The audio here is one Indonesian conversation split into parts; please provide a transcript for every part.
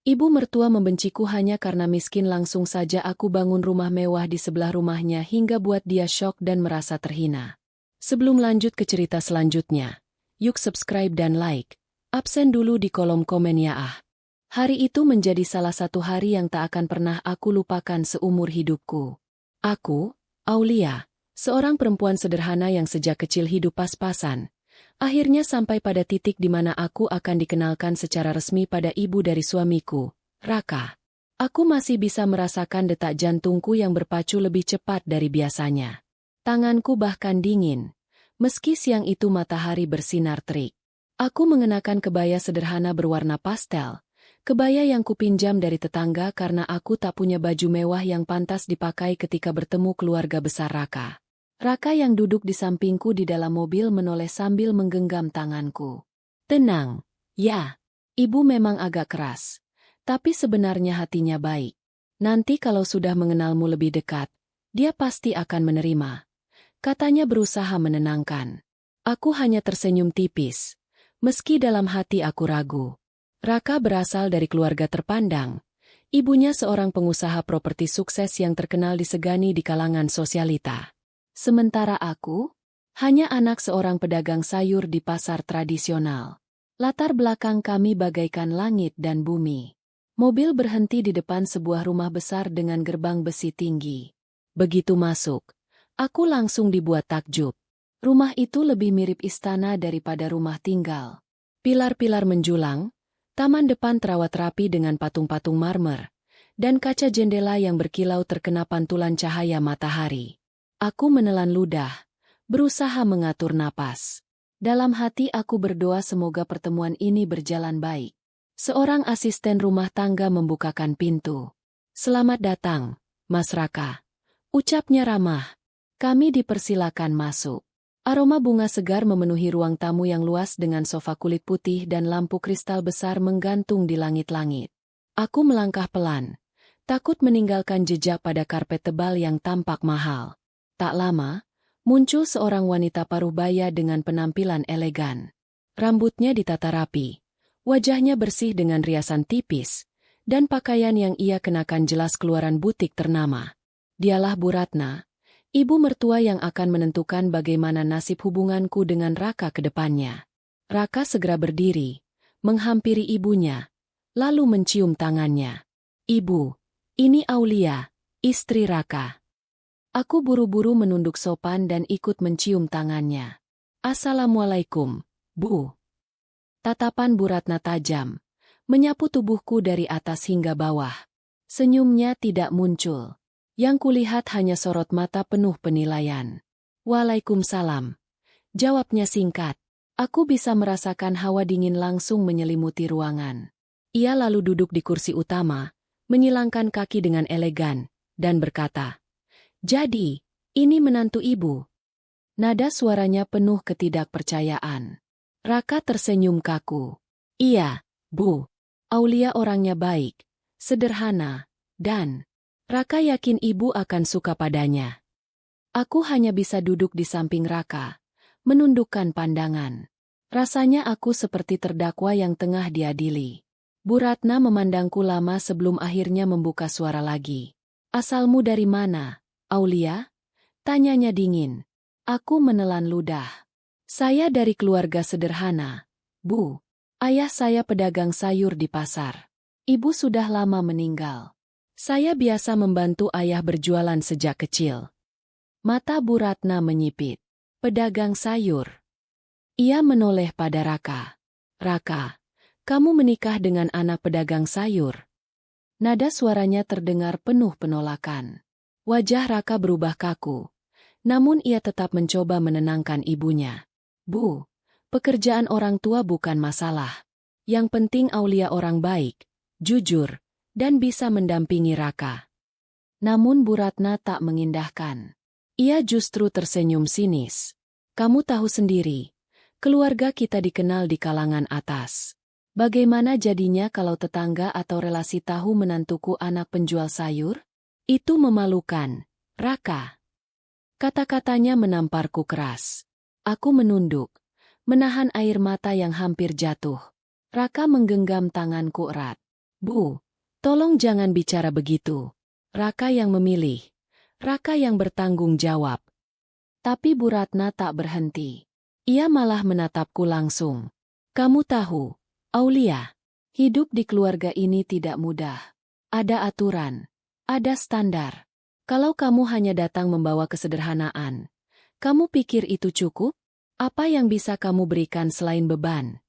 Ibu mertua membenciku hanya karena miskin. Langsung saja aku bangun rumah mewah di sebelah rumahnya hingga buat dia syok dan merasa terhina. Sebelum lanjut ke cerita selanjutnya, yuk subscribe dan like. Absen dulu di kolom komen ya ah. Hari itu menjadi salah satu hari yang tak akan pernah aku lupakan seumur hidupku. Aku, Aulia, seorang perempuan sederhana yang sejak kecil hidup pas-pasan, akhirnya sampai pada titik di mana aku akan dikenalkan secara resmi pada ibu dari suamiku, Raka. Aku masih bisa merasakan detak jantungku yang berpacu lebih cepat dari biasanya. Tanganku bahkan dingin, meski siang itu matahari bersinar terik. Aku mengenakan kebaya sederhana berwarna pastel, kebaya yang kupinjam dari tetangga karena aku tak punya baju mewah yang pantas dipakai ketika bertemu keluarga besar Raka. Raka yang duduk di sampingku di dalam mobil menoleh sambil menggenggam tanganku. Tenang, ya, ibu memang agak keras, tapi sebenarnya hatinya baik. Nanti kalau sudah mengenalmu lebih dekat, dia pasti akan menerima. Katanya berusaha menenangkan. Aku hanya tersenyum tipis, meski dalam hati aku ragu. Raka berasal dari keluarga terpandang. Ibunya seorang pengusaha properti sukses yang terkenal disegani di kalangan sosialita. Sementara aku, hanya anak seorang pedagang sayur di pasar tradisional. Latar belakang kami bagaikan langit dan bumi. Mobil berhenti di depan sebuah rumah besar dengan gerbang besi tinggi. Begitu masuk, aku langsung dibuat takjub. Rumah itu lebih mirip istana daripada rumah tinggal. Pilar-pilar menjulang, taman depan terawat rapi dengan patung-patung marmer, dan kaca jendela yang berkilau terkena pantulan cahaya matahari. Aku menelan ludah, berusaha mengatur napas. Dalam hati aku berdoa semoga pertemuan ini berjalan baik. Seorang asisten rumah tangga membukakan pintu. Selamat datang, Mas Raka. Ucapnya ramah. Kami dipersilakan masuk. Aroma bunga segar memenuhi ruang tamu yang luas dengan sofa kulit putih dan lampu kristal besar menggantung di langit-langit. Aku melangkah pelan, takut meninggalkan jejak pada karpet tebal yang tampak mahal. Tak lama, muncul seorang wanita parubaya dengan penampilan elegan. Rambutnya ditata rapi, wajahnya bersih dengan riasan tipis, dan pakaian yang ia kenakan jelas keluaran butik ternama. Dialah Bu Ratna, ibu mertua yang akan menentukan bagaimana nasib hubunganku dengan Raka ke depannya. Raka segera berdiri, menghampiri ibunya, lalu mencium tangannya. Ibu, ini Aulia, istri Raka. Aku buru-buru menunduk sopan dan ikut mencium tangannya. Assalamualaikum, Bu. Tatapan Bu Ratna tajam, menyapu tubuhku dari atas hingga bawah. Senyumnya tidak muncul. Yang kulihat hanya sorot mata penuh penilaian. Waalaikumsalam. Jawabnya singkat. Aku bisa merasakan hawa dingin langsung menyelimuti ruangan. Ia lalu duduk di kursi utama, menyilangkan kaki dengan elegan, dan berkata, "Jadi, ini menantu ibu." Nada suaranya penuh ketidakpercayaan. Raka tersenyum kaku. "Iya, Bu. Aulia orangnya baik, sederhana, dan Raka yakin ibu akan suka padanya." Aku hanya bisa duduk di samping Raka, menundukkan pandangan. Rasanya aku seperti terdakwa yang tengah diadili. Bu Ratna memandangku lama sebelum akhirnya membuka suara lagi. "Asalmu dari mana, Aulia?" Tanyanya dingin. Aku menelan ludah. "Saya dari keluarga sederhana, Bu. Ayah saya pedagang sayur di pasar. Ibu sudah lama meninggal. Saya biasa membantu ayah berjualan sejak kecil." Mata Bu Ratna menyipit. "Pedagang sayur." Ia menoleh pada Raka. "Raka, kamu menikah dengan anak pedagang sayur?" Nada suaranya terdengar penuh penolakan. Wajah Raka berubah kaku. Namun ia tetap mencoba menenangkan ibunya. "Bu, pekerjaan orang tua bukan masalah. Yang penting Aulia orang baik, jujur, dan bisa mendampingi Raka." Namun Bu Ratna tak mengindahkan. Ia justru tersenyum sinis. "Kamu tahu sendiri, keluarga kita dikenal di kalangan atas. Bagaimana jadinya kalau tetangga atau relasi tahu menantuku anak penjual sayur? Itu memalukan, Raka." Kata-katanya menamparku keras. Aku menunduk, menahan air mata yang hampir jatuh. Raka menggenggam tanganku erat. Bu, tolong jangan bicara begitu. Raka yang memilih. Raka yang bertanggung jawab. Tapi Bu Ratna tak berhenti. Ia malah menatapku langsung. Kamu tahu, Aulia, hidup di keluarga ini tidak mudah. Ada aturan, ada standar. Kalau kamu hanya datang membawa kesederhanaan, kamu pikir itu cukup? Apa yang bisa kamu berikan selain beban?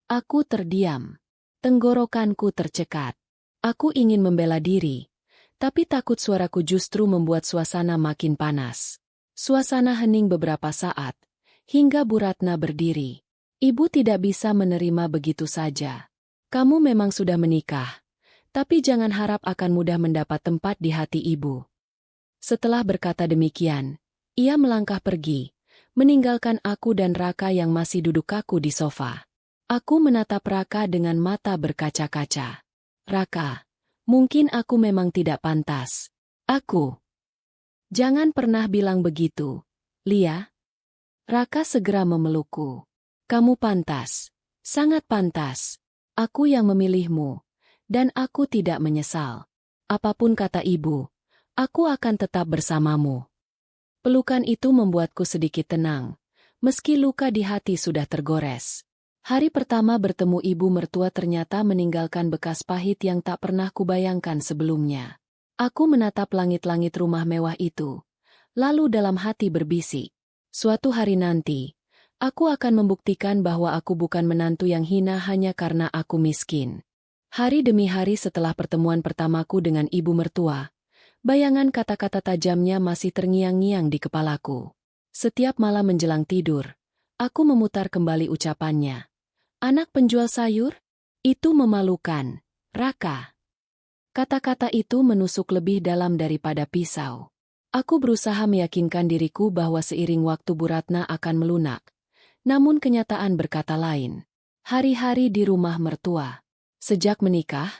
Aku terdiam. Tenggorokanku tercekat. Aku ingin membela diri, tapi takut suaraku justru membuat suasana makin panas. Suasana hening beberapa saat, hingga Bu Ratna berdiri. Ibu tidak bisa menerima begitu saja. Kamu memang sudah menikah, tapi jangan harap akan mudah mendapat tempat di hati ibu. Setelah berkata demikian, ia melangkah pergi, meninggalkan aku dan Raka yang masih duduk kaku di sofa. Aku menatap Raka dengan mata berkaca-kaca. Raka, mungkin aku memang tidak pantas. Aku. Jangan pernah bilang begitu, Lia. Raka segera memelukku. Kamu pantas. Sangat pantas. Aku yang memilihmu. Dan aku tidak menyesal. Apapun kata ibu, aku akan tetap bersamamu. Pelukan itu membuatku sedikit tenang, meski luka di hati sudah tergores. Hari pertama bertemu ibu mertua ternyata meninggalkan bekas pahit yang tak pernah kubayangkan sebelumnya. Aku menatap langit-langit rumah mewah itu, lalu dalam hati berbisik. Suatu hari nanti, aku akan membuktikan bahwa aku bukan menantu yang hina hanya karena aku miskin. Hari demi hari setelah pertemuan pertamaku dengan ibu mertua, bayangan kata-kata tajamnya masih terngiang-ngiang di kepalaku. Setiap malam menjelang tidur, aku memutar kembali ucapannya. Anak penjual sayur? Itu memalukan, Raka. Kata-kata itu menusuk lebih dalam daripada pisau. Aku berusaha meyakinkan diriku bahwa seiring waktu Bu Ratna akan melunak. Namun kenyataan berkata lain. Hari-hari di rumah mertua. Sejak menikah,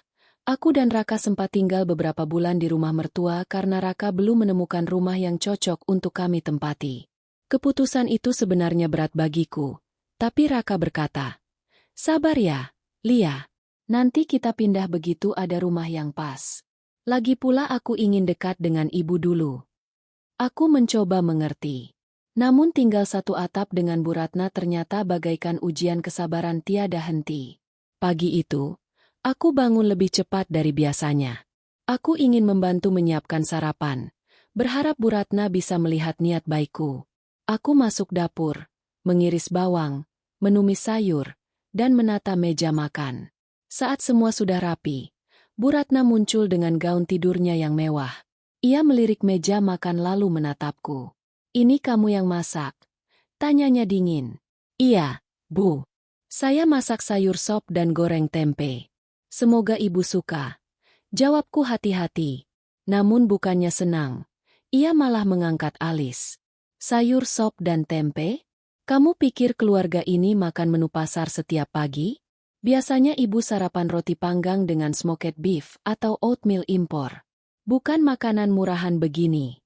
aku dan Raka sempat tinggal beberapa bulan di rumah mertua karena Raka belum menemukan rumah yang cocok untuk kami tempati. Keputusan itu sebenarnya berat bagiku, tapi Raka berkata, "Sabar ya, Lia. Nanti kita pindah begitu ada rumah yang pas. Lagi pula aku ingin dekat dengan ibu dulu." Aku mencoba mengerti. Namun tinggal satu atap dengan Bu Ratna ternyata bagaikan ujian kesabaran tiada henti. Pagi itu, aku bangun lebih cepat dari biasanya. Aku ingin membantu menyiapkan sarapan, berharap Bu Ratna bisa melihat niat baikku. Aku masuk dapur, mengiris bawang, menumis sayur, dan menata meja makan. Saat semua sudah rapi, Bu Ratna muncul dengan gaun tidurnya yang mewah. Ia melirik meja makan lalu menatapku. "Ini kamu yang masak?" tanyanya dingin. "Iya, Bu. Saya masak sayur sop dan goreng tempe. Semoga ibu suka." Jawabku hati-hati. Namun bukannya senang. Ia malah mengangkat alis. "Sayur sop dan tempe? Kamu pikir keluarga ini makan menu pasar setiap pagi? Biasanya ibu sarapan roti panggang dengan smoked beef atau oatmeal impor. Bukan makanan murahan begini."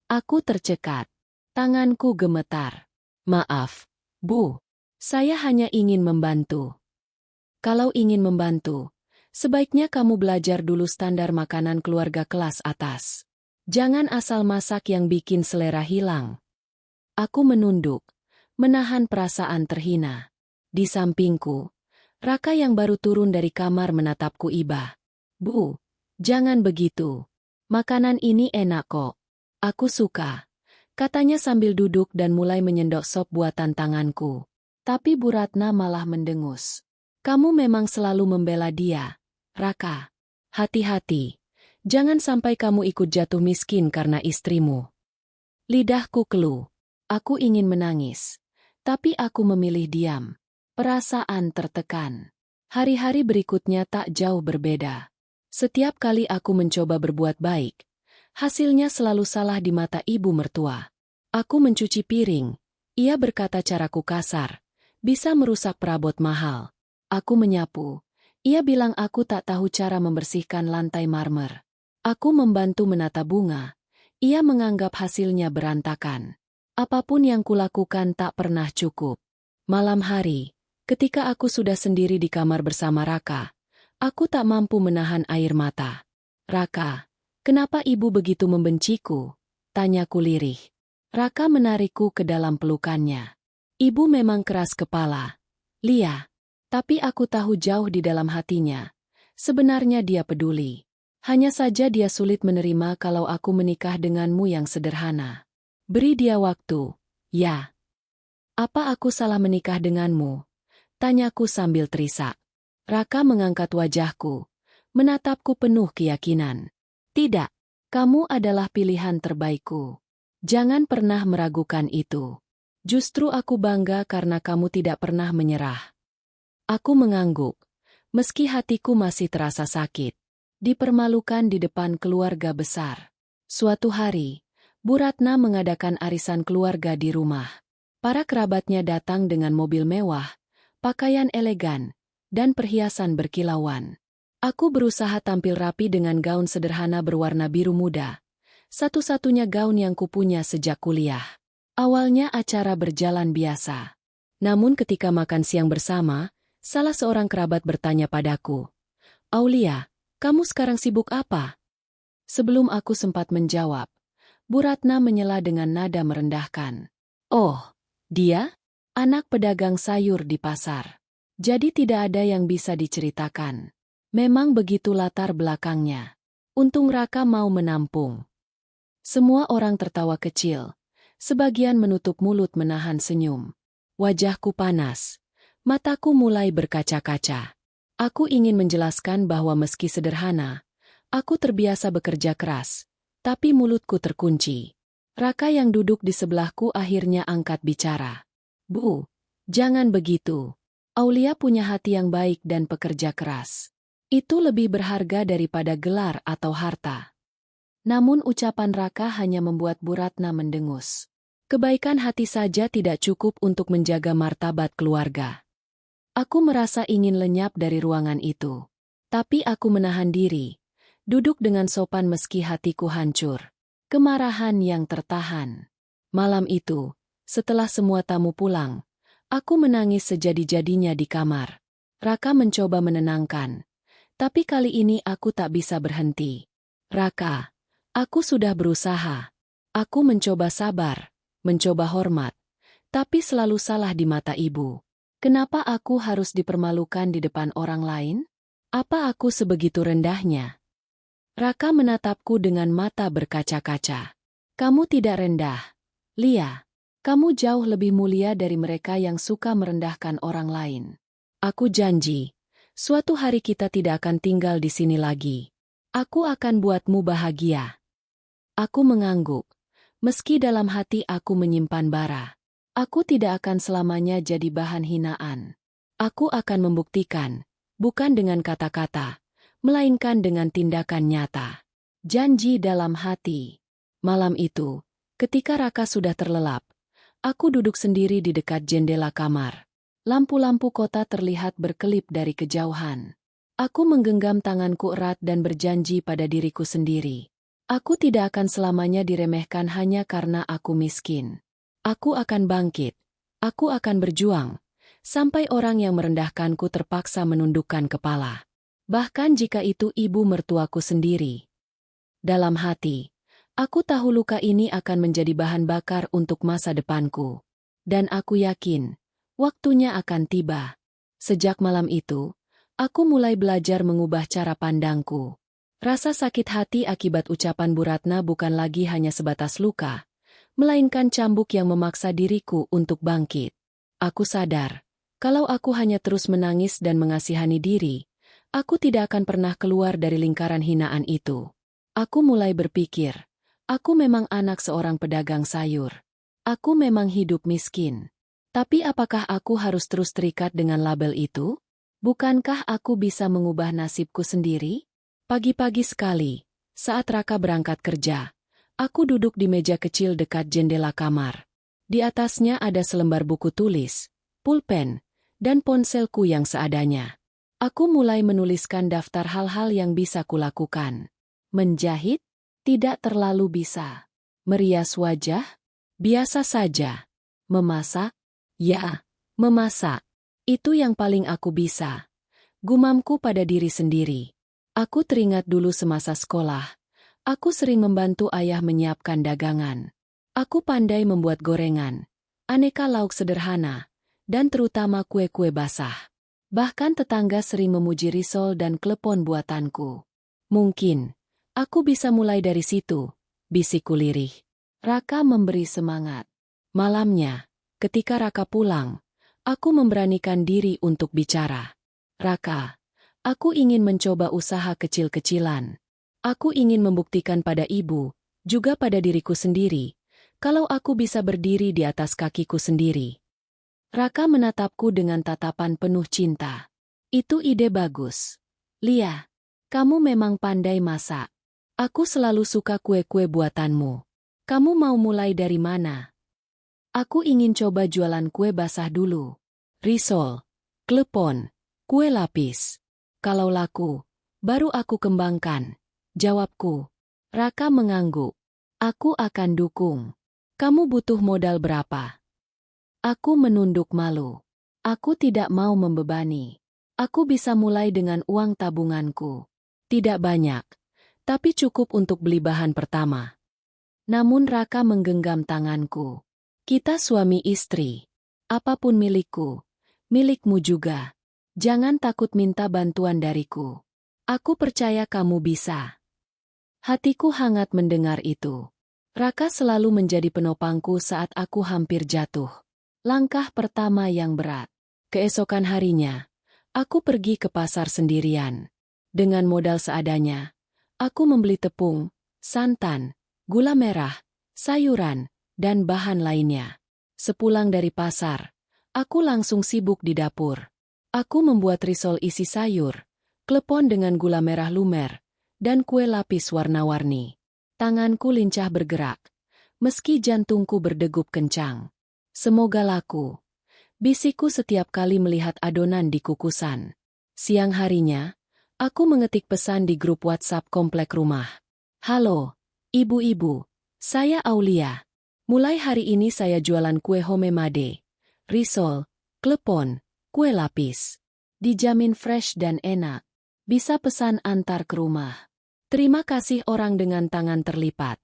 Aku tercekat. Tanganku gemetar. "Maaf, Bu. Saya hanya ingin membantu." "Kalau ingin membantu, sebaiknya kamu belajar dulu standar makanan keluarga kelas atas. Jangan asal masak yang bikin selera hilang." Aku menunduk, menahan perasaan terhina. Di sampingku, Raka yang baru turun dari kamar menatapku iba. "Bu, jangan begitu. Makanan ini enak kok. Aku suka," katanya sambil duduk dan mulai menyendok sop buatan tanganku. Tapi Bu Ratna malah mendengus. "Kamu memang selalu membela dia, Raka. Hati-hati. Jangan sampai kamu ikut jatuh miskin karena istrimu." Lidahku keluh. Aku ingin menangis. Tapi aku memilih diam. Perasaan tertekan. Hari-hari berikutnya tak jauh berbeda. Setiap kali aku mencoba berbuat baik, hasilnya selalu salah di mata ibu mertua. Aku mencuci piring. Ia berkata caraku kasar. Bisa merusak perabot mahal. Aku menyapu. Ia bilang aku tak tahu cara membersihkan lantai marmer. Aku membantu menata bunga. Ia menganggap hasilnya berantakan. Apapun yang kulakukan tak pernah cukup. Malam hari, ketika aku sudah sendiri di kamar bersama Raka, Aku tak mampu menahan air mata. Raka, kenapa ibu begitu membenciku? Tanyaku lirih. Raka menarikku ke dalam pelukannya. Ibu memang keras kepala, Lia. Tapi aku tahu jauh di dalam hatinya. Sebenarnya dia peduli. Hanya saja dia sulit menerima kalau aku menikah denganmu yang sederhana. Beri dia waktu, ya. Apa aku salah menikah denganmu? Tanyaku sambil terisak. Raka mengangkat wajahku, menatapku penuh keyakinan. Tidak, kamu adalah pilihan terbaikku. Jangan pernah meragukan itu. Justru aku bangga karena kamu tidak pernah menyerah. Aku mengangguk, meski hatiku masih terasa sakit. Dipermalukan di depan keluarga besar. Suatu hari, Bu Ratna mengadakan arisan keluarga di rumah. Para kerabatnya datang dengan mobil mewah, pakaian elegan, dan perhiasan berkilauan. Aku berusaha tampil rapi dengan gaun sederhana berwarna biru muda. Satu-satunya gaun yang kupunya sejak kuliah. Awalnya acara berjalan biasa. Namun ketika makan siang bersama, salah seorang kerabat bertanya padaku, Aulia, kamu sekarang sibuk apa? Sebelum aku sempat menjawab, Bu Ratna menyela dengan nada merendahkan. Oh, dia? Anak pedagang sayur di pasar. Jadi tidak ada yang bisa diceritakan. Memang begitu latar belakangnya. Untung Raka mau menampung. Semua orang tertawa kecil. Sebagian menutup mulut menahan senyum. Wajahku panas. Mataku mulai berkaca-kaca. Aku ingin menjelaskan bahwa meski sederhana, aku terbiasa bekerja keras. Tapi mulutku terkunci. Raka yang duduk di sebelahku akhirnya angkat bicara. Bu, jangan begitu. Aulia punya hati yang baik dan pekerja keras. Itu lebih berharga daripada gelar atau harta. Namun ucapan Raka hanya membuat Bu Ratna mendengus. Kebaikan hati saja tidak cukup untuk menjaga martabat keluarga. Aku merasa ingin lenyap dari ruangan itu. Tapi aku menahan diri. Duduk dengan sopan meski hatiku hancur. Kemarahan yang tertahan. Malam itu, setelah semua tamu pulang, aku menangis sejadi-jadinya di kamar. Raka mencoba menenangkan. Tapi kali ini aku tak bisa berhenti. Raka, aku sudah berusaha. Aku mencoba sabar, mencoba hormat. Tapi selalu salah di mata ibu. Kenapa aku harus dipermalukan di depan orang lain? Apa aku sebegitu rendahnya? Raka menatapku dengan mata berkaca-kaca. Kamu tidak rendah, Lia. Kamu jauh lebih mulia dari mereka yang suka merendahkan orang lain. Aku janji, suatu hari kita tidak akan tinggal di sini lagi. Aku akan buatmu bahagia. Aku mengangguk. Meski dalam hati aku menyimpan bara. Aku tidak akan selamanya jadi bahan hinaan. Aku akan membuktikan, bukan dengan kata-kata, melainkan dengan tindakan nyata. Janji dalam hati. Malam itu, ketika Raka sudah terlelap, aku duduk sendiri di dekat jendela kamar. Lampu-lampu kota terlihat berkelip dari kejauhan. Aku menggenggam tanganku erat dan berjanji pada diriku sendiri. Aku tidak akan selamanya diremehkan hanya karena aku miskin. Aku akan bangkit. Aku akan berjuang. Sampai orang yang merendahkanku terpaksa menundukkan kepala. Bahkan jika itu ibu mertuaku sendiri. Dalam hati, aku tahu luka ini akan menjadi bahan bakar untuk masa depanku. Dan aku yakin, waktunya akan tiba. Sejak malam itu, aku mulai belajar mengubah cara pandangku. Rasa sakit hati akibat ucapan Bu Ratna bukan lagi hanya sebatas luka, melainkan cambuk yang memaksa diriku untuk bangkit. Aku sadar, kalau aku hanya terus menangis dan mengasihani diri, aku tidak akan pernah keluar dari lingkaran hinaan itu. Aku mulai berpikir, aku memang anak seorang pedagang sayur. Aku memang hidup miskin. Tapi apakah aku harus terus terikat dengan label itu? Bukankah aku bisa mengubah nasibku sendiri? Pagi-pagi sekali, saat Raka berangkat kerja, aku duduk di meja kecil dekat jendela kamar. Di atasnya ada selembar buku tulis, pulpen, dan ponselku yang seadanya. Aku mulai menuliskan daftar hal-hal yang bisa kulakukan. Menjahit? Tidak terlalu bisa. Merias wajah? Biasa saja. Memasak? Ya, memasak. Itu yang paling aku bisa. Gumamku pada diri sendiri. Aku teringat dulu semasa sekolah. Aku sering membantu ayah menyiapkan dagangan. Aku pandai membuat gorengan, aneka lauk sederhana, dan terutama kue-kue basah. Bahkan tetangga sering memuji risol dan klepon buatanku. Mungkin, aku bisa mulai dari situ, bisikku lirih. Raka memberi semangat. Malamnya, ketika Raka pulang, aku memberanikan diri untuk bicara. Raka, aku ingin mencoba usaha kecil-kecilan. Aku ingin membuktikan pada ibu, juga pada diriku sendiri, kalau aku bisa berdiri di atas kakiku sendiri. Raka menatapku dengan tatapan penuh cinta. Itu ide bagus. Lia, kamu memang pandai masak. Aku selalu suka kue-kue buatanmu. Kamu mau mulai dari mana? Aku ingin coba jualan kue basah dulu. Risol, klepon, kue lapis. Kalau laku, baru aku kembangkan. Jawabku. Raka mengangguk. Aku akan dukung. Kamu butuh modal berapa? Aku menunduk malu. Aku tidak mau membebani. Aku bisa mulai dengan uang tabunganku. Tidak banyak, tapi cukup untuk beli bahan pertama. Namun Raka menggenggam tanganku. Kita suami istri. Apapun milikku, milikmu juga. Jangan takut minta bantuan dariku. Aku percaya kamu bisa. Hatiku hangat mendengar itu. Raka selalu menjadi penopangku saat aku hampir jatuh. Langkah pertama yang berat. Keesokan harinya, aku pergi ke pasar sendirian. Dengan modal seadanya, aku membeli tepung, santan, gula merah, sayuran, dan bahan lainnya. Sepulang dari pasar, aku langsung sibuk di dapur. Aku membuat risol isi sayur, klepon dengan gula merah lumer, dan kue lapis warna-warni. Tanganku lincah bergerak, meski jantungku berdegup kencang. Semoga laku. Bisikku setiap kali melihat adonan di kukusan. Siang harinya, aku mengetik pesan di grup WhatsApp komplek rumah. Halo, ibu-ibu, saya Aulia. Mulai hari ini saya jualan kue homemade, risol, klepon, kue lapis. Dijamin fresh dan enak. Bisa pesan antar ke rumah. Terima kasih orang dengan tangan terlipat.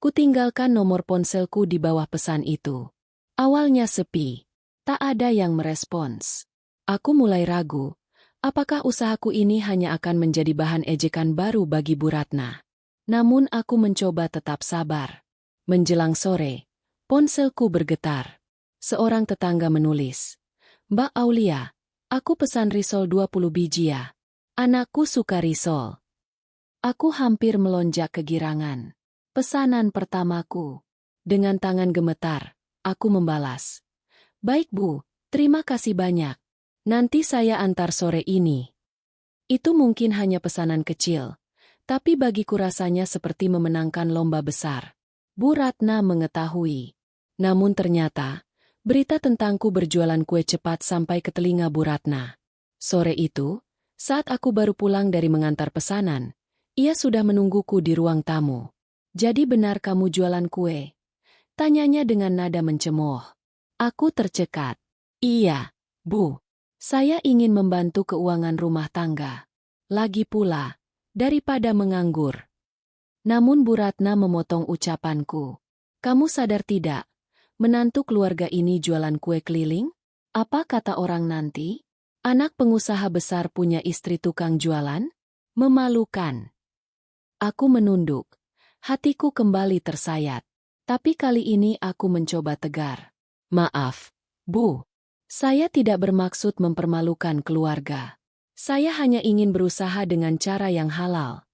Kutinggalkan nomor ponselku di bawah pesan itu. Awalnya sepi. Tak ada yang merespons. Aku mulai ragu. Apakah usahaku ini hanya akan menjadi bahan ejekan baru bagi Bu Ratna? Namun aku mencoba tetap sabar. Menjelang sore, ponselku bergetar. Seorang tetangga menulis. Mbak Aulia, aku pesan risol 20 biji ya. Anakku suka risol. Aku hampir melonjak kegirangan. Pesanan pertamaku. Dengan tangan gemetar, aku membalas. Baik Bu, terima kasih banyak. Nanti saya antar sore ini. Itu mungkin hanya pesanan kecil, tapi bagiku rasanya seperti memenangkan lomba besar. Bu Ratna mengetahui. Namun ternyata, berita tentangku berjualan kue cepat sampai ke telinga Bu Ratna. Sore itu, saat aku baru pulang dari mengantar pesanan, ia sudah menungguku di ruang tamu. Jadi benar kamu jualan kue? Tanyanya dengan nada mencemooh. Aku tercekat. Iya, Bu. Saya ingin membantu keuangan rumah tangga. Lagi pula, daripada menganggur. Namun Bu Ratna memotong ucapanku. Kamu sadar tidak, menantu keluarga ini jualan kue keliling? Apa kata orang nanti? Anak pengusaha besar punya istri tukang jualan? Memalukan. Aku menunduk. Hatiku kembali tersayat. Tapi kali ini aku mencoba tegar. Maaf, Bu. Saya tidak bermaksud mempermalukan keluarga. Saya hanya ingin berusaha dengan cara yang halal.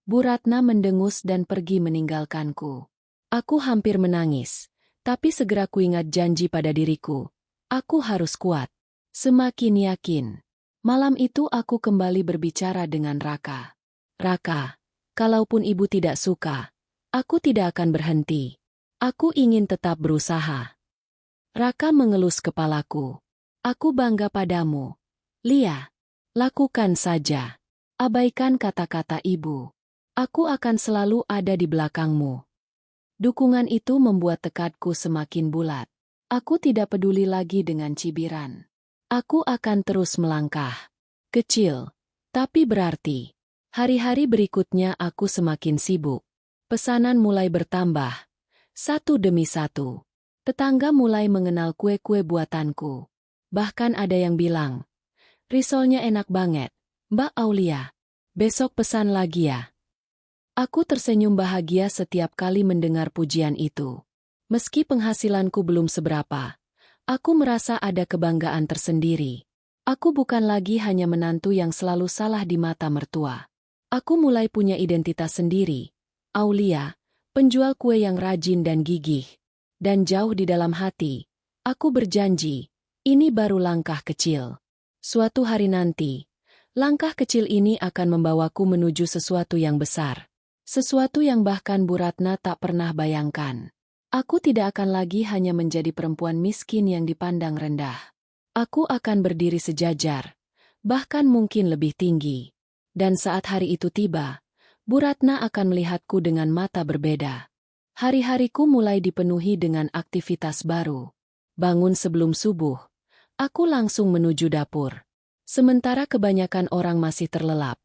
Bu Ratna mendengus dan pergi meninggalkanku. Aku hampir menangis. Tapi segera kuingat janji pada diriku. Aku harus kuat. Semakin yakin. Malam itu aku kembali berbicara dengan Raka. Raka. Kalaupun ibu tidak suka, aku tidak akan berhenti. Aku ingin tetap berusaha. Raka mengelus kepalaku. Aku bangga padamu. Lia, lakukan saja. Abaikan kata-kata ibu. Aku akan selalu ada di belakangmu. Dukungan itu membuat tekadku semakin bulat. Aku tidak peduli lagi dengan cibiran. Aku akan terus melangkah. Kecil, tapi berarti. Hari-hari berikutnya aku semakin sibuk. Pesanan mulai bertambah, satu demi satu. Tetangga mulai mengenal kue-kue buatanku. Bahkan ada yang bilang, "Risolnya enak banget, Mbak Aulia. Besok pesan lagi ya." Aku tersenyum bahagia setiap kali mendengar pujian itu. Meski penghasilanku belum seberapa, aku merasa ada kebanggaan tersendiri. Aku bukan lagi hanya menantu yang selalu salah di mata mertua. Aku mulai punya identitas sendiri. Aulia, penjual kue yang rajin dan gigih. Dan jauh di dalam hati, aku berjanji, ini baru langkah kecil. Suatu hari nanti, langkah kecil ini akan membawaku menuju sesuatu yang besar. Sesuatu yang bahkan Bu Ratna tak pernah bayangkan. Aku tidak akan lagi hanya menjadi perempuan miskin yang dipandang rendah. Aku akan berdiri sejajar, bahkan mungkin lebih tinggi. Dan saat hari itu tiba, Bu Ratna akan melihatku dengan mata berbeda. Hari-hariku mulai dipenuhi dengan aktivitas baru. Bangun sebelum subuh, aku langsung menuju dapur. Sementara kebanyakan orang masih terlelap,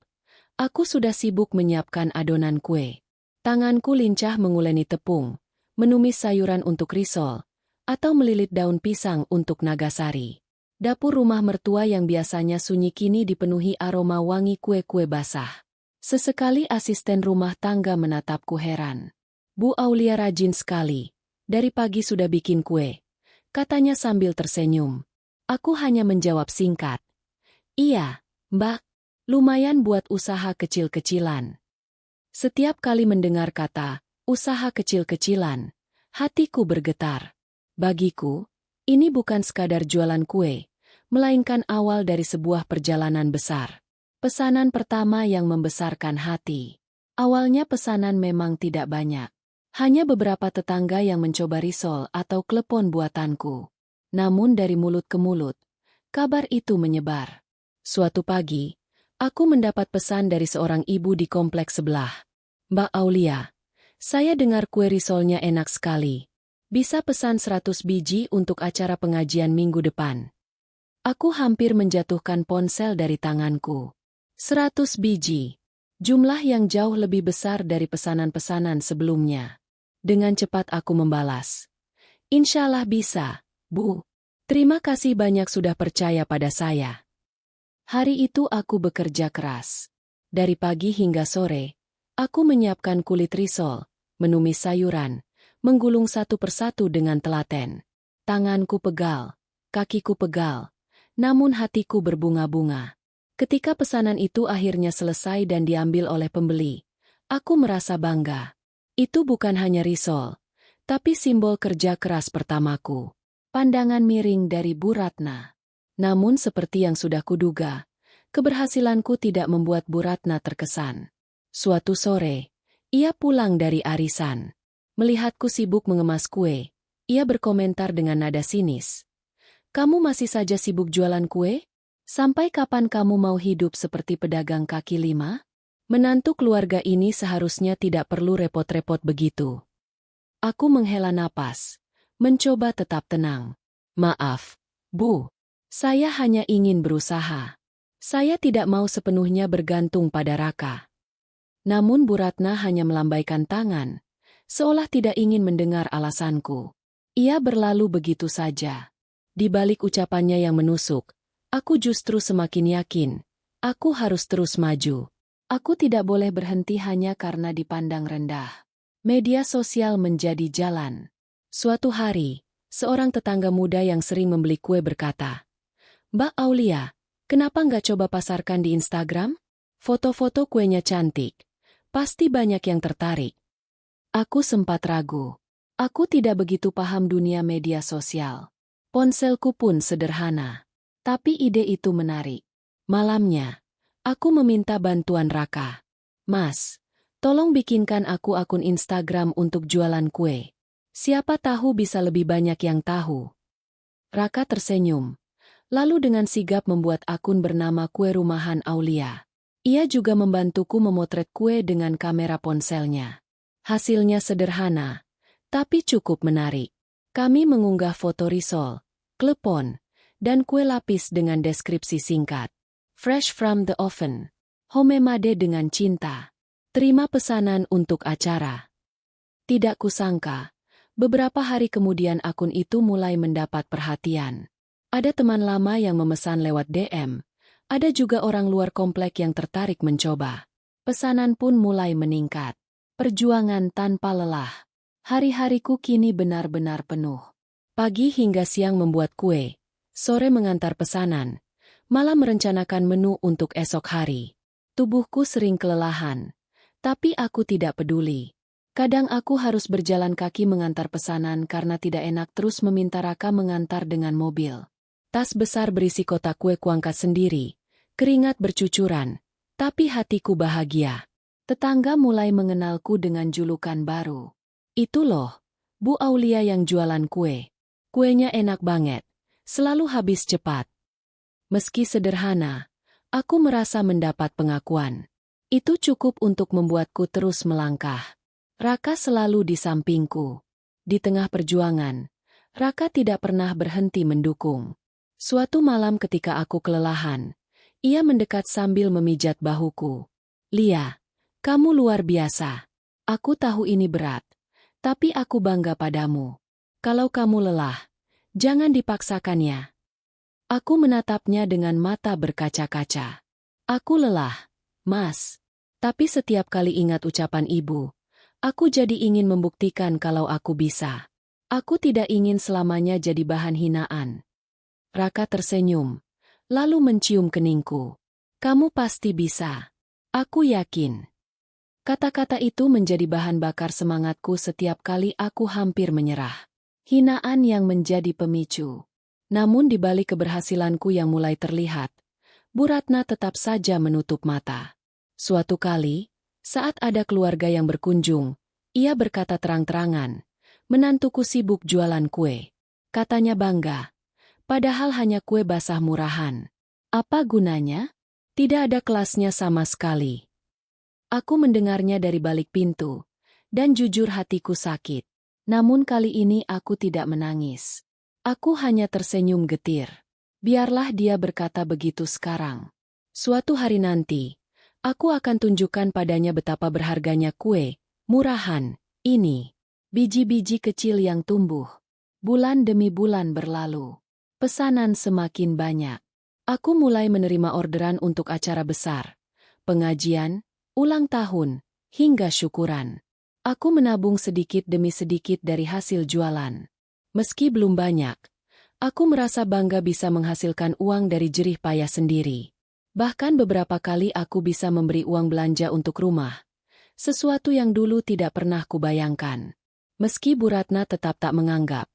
aku sudah sibuk menyiapkan adonan kue. Tanganku lincah menguleni tepung, menumis sayuran untuk risol, atau melilit daun pisang untuk nagasari. Dapur rumah mertua yang biasanya sunyi kini dipenuhi aroma wangi kue-kue basah. Sesekali asisten rumah tangga menatapku heran. "Bu Aulia rajin sekali. Dari pagi sudah bikin kue," katanya sambil tersenyum. Aku hanya menjawab singkat, "Iya, Mbak. Lumayan buat usaha kecil-kecilan." Setiap kali mendengar kata, usaha kecil-kecilan, hatiku bergetar. Bagiku, ini bukan sekadar jualan kue, melainkan awal dari sebuah perjalanan besar. Pesanan pertama yang membesarkan hati. Awalnya pesanan memang tidak banyak. Hanya beberapa tetangga yang mencoba risol atau klepon buatanku. Namun dari mulut ke mulut, kabar itu menyebar. Suatu pagi, aku mendapat pesan dari seorang ibu di kompleks sebelah. "Mbak Aulia, saya dengar kue risolnya enak sekali. Bisa pesan 100 biji untuk acara pengajian minggu depan." Aku hampir menjatuhkan ponsel dari tanganku. 100 biji. Jumlah yang jauh lebih besar dari pesanan-pesanan sebelumnya. Dengan cepat aku membalas, "Insyaallah bisa, Bu. Terima kasih banyak sudah percaya pada saya." Hari itu aku bekerja keras. Dari pagi hingga sore, aku menyiapkan kulit risol, menumis sayuran, menggulung satu persatu dengan telaten. Tanganku pegal, kakiku pegal, namun hatiku berbunga-bunga. Ketika pesanan itu akhirnya selesai dan diambil oleh pembeli, aku merasa bangga. Itu bukan hanya risol, tapi simbol kerja keras pertamaku. Pandangan miring dari Bu Ratna. Namun seperti yang sudah kuduga, keberhasilanku tidak membuat Bu Ratna terkesan. Suatu sore, ia pulang dari arisan. Melihatku sibuk mengemas kue, ia berkomentar dengan nada sinis, "Kamu masih saja sibuk jualan kue? Sampai kapan kamu mau hidup seperti pedagang kaki lima? Menantu keluarga ini seharusnya tidak perlu repot-repot begitu." Aku menghela napas, mencoba tetap tenang. "Maaf, Bu. Saya hanya ingin berusaha. Saya tidak mau sepenuhnya bergantung pada Raka." Namun Bu Ratna hanya melambaikan tangan, seolah tidak ingin mendengar alasanku. Ia berlalu begitu saja. Di balik ucapannya yang menusuk, aku justru semakin yakin, aku harus terus maju. Aku tidak boleh berhenti hanya karena dipandang rendah. Media sosial menjadi jalan. Suatu hari, seorang tetangga muda yang sering membeli kue berkata, "Mbak Aulia, kenapa nggak coba pasarkan di Instagram? Foto-foto kuenya cantik. Pasti banyak yang tertarik." Aku sempat ragu. Aku tidak begitu paham dunia media sosial. Ponselku pun sederhana. Tapi ide itu menarik. Malamnya, aku meminta bantuan Raka. "Mas, tolong bikinkan aku akun Instagram untuk jualan kue. Siapa tahu bisa lebih banyak yang tahu." Raka tersenyum, lalu dengan sigap membuat akun bernama Kue Rumahan Aulia. Ia juga membantuku memotret kue dengan kamera ponselnya. Hasilnya sederhana, tapi cukup menarik. Kami mengunggah foto risol, klepon, dan kue lapis dengan deskripsi singkat. Fresh from the oven. Homemade dengan cinta. Terima pesanan untuk acara. Tidak kusangka, beberapa hari kemudian akun itu mulai mendapat perhatian. Ada teman lama yang memesan lewat DM. Ada juga orang luar komplek yang tertarik mencoba. Pesanan pun mulai meningkat. Perjuangan tanpa lelah. Hari-hariku kini benar-benar penuh. Pagi hingga siang membuat kue, sore mengantar pesanan, malam merencanakan menu untuk esok hari. Tubuhku sering kelelahan, tapi aku tidak peduli. Kadang aku harus berjalan kaki mengantar pesanan karena tidak enak terus meminta Raka mengantar dengan mobil. Tas besar berisi kotak kue kuangkat sendiri, keringat bercucuran, tapi hatiku bahagia. Tetangga mulai mengenalku dengan julukan baru. Itu loh, Bu Aulia yang jualan kue. Kuenya enak banget, selalu habis cepat. Meski sederhana, aku merasa mendapat pengakuan. Itu cukup untuk membuatku terus melangkah. Raka selalu di sampingku. Di tengah perjuangan, Raka tidak pernah berhenti mendukung. Suatu malam ketika aku kelelahan, ia mendekat sambil memijat bahuku. "Lia, kamu luar biasa. Aku tahu ini berat. Tapi aku bangga padamu. Kalau kamu lelah, jangan dipaksakannya." Aku menatapnya dengan mata berkaca-kaca. "Aku lelah, Mas. Tapi setiap kali ingat ucapan ibu, aku jadi ingin membuktikan kalau aku bisa. Aku tidak ingin selamanya jadi bahan hinaan." Raka tersenyum, lalu mencium keningku. "Kamu pasti bisa. Aku yakin." Kata-kata itu menjadi bahan bakar semangatku setiap kali aku hampir menyerah. Hinaan yang menjadi pemicu. Namun di balik keberhasilanku yang mulai terlihat, Bu Ratna tetap saja menutup mata. Suatu kali, saat ada keluarga yang berkunjung, ia berkata terang-terangan, "Menantuku sibuk jualan kue." Katanya bangga. Padahal hanya kue basah murahan. Apa gunanya? Tidak ada kelasnya sama sekali. Aku mendengarnya dari balik pintu, dan jujur hatiku sakit. Namun kali ini aku tidak menangis. Aku hanya tersenyum getir. Biarlah dia berkata begitu sekarang. Suatu hari nanti, aku akan tunjukkan padanya betapa berharganya kue, murahan, ini. Biji-biji kecil yang tumbuh. Bulan demi bulan berlalu. Pesanan semakin banyak. Aku mulai menerima orderan untuk acara besar. Pengajian, ulang tahun, hingga syukuran. Aku menabung sedikit demi sedikit dari hasil jualan. Meski belum banyak, aku merasa bangga bisa menghasilkan uang dari jerih payah sendiri. Bahkan beberapa kali aku bisa memberi uang belanja untuk rumah. Sesuatu yang dulu tidak pernah kubayangkan. Meski Bu Ratna tetap tak menganggap.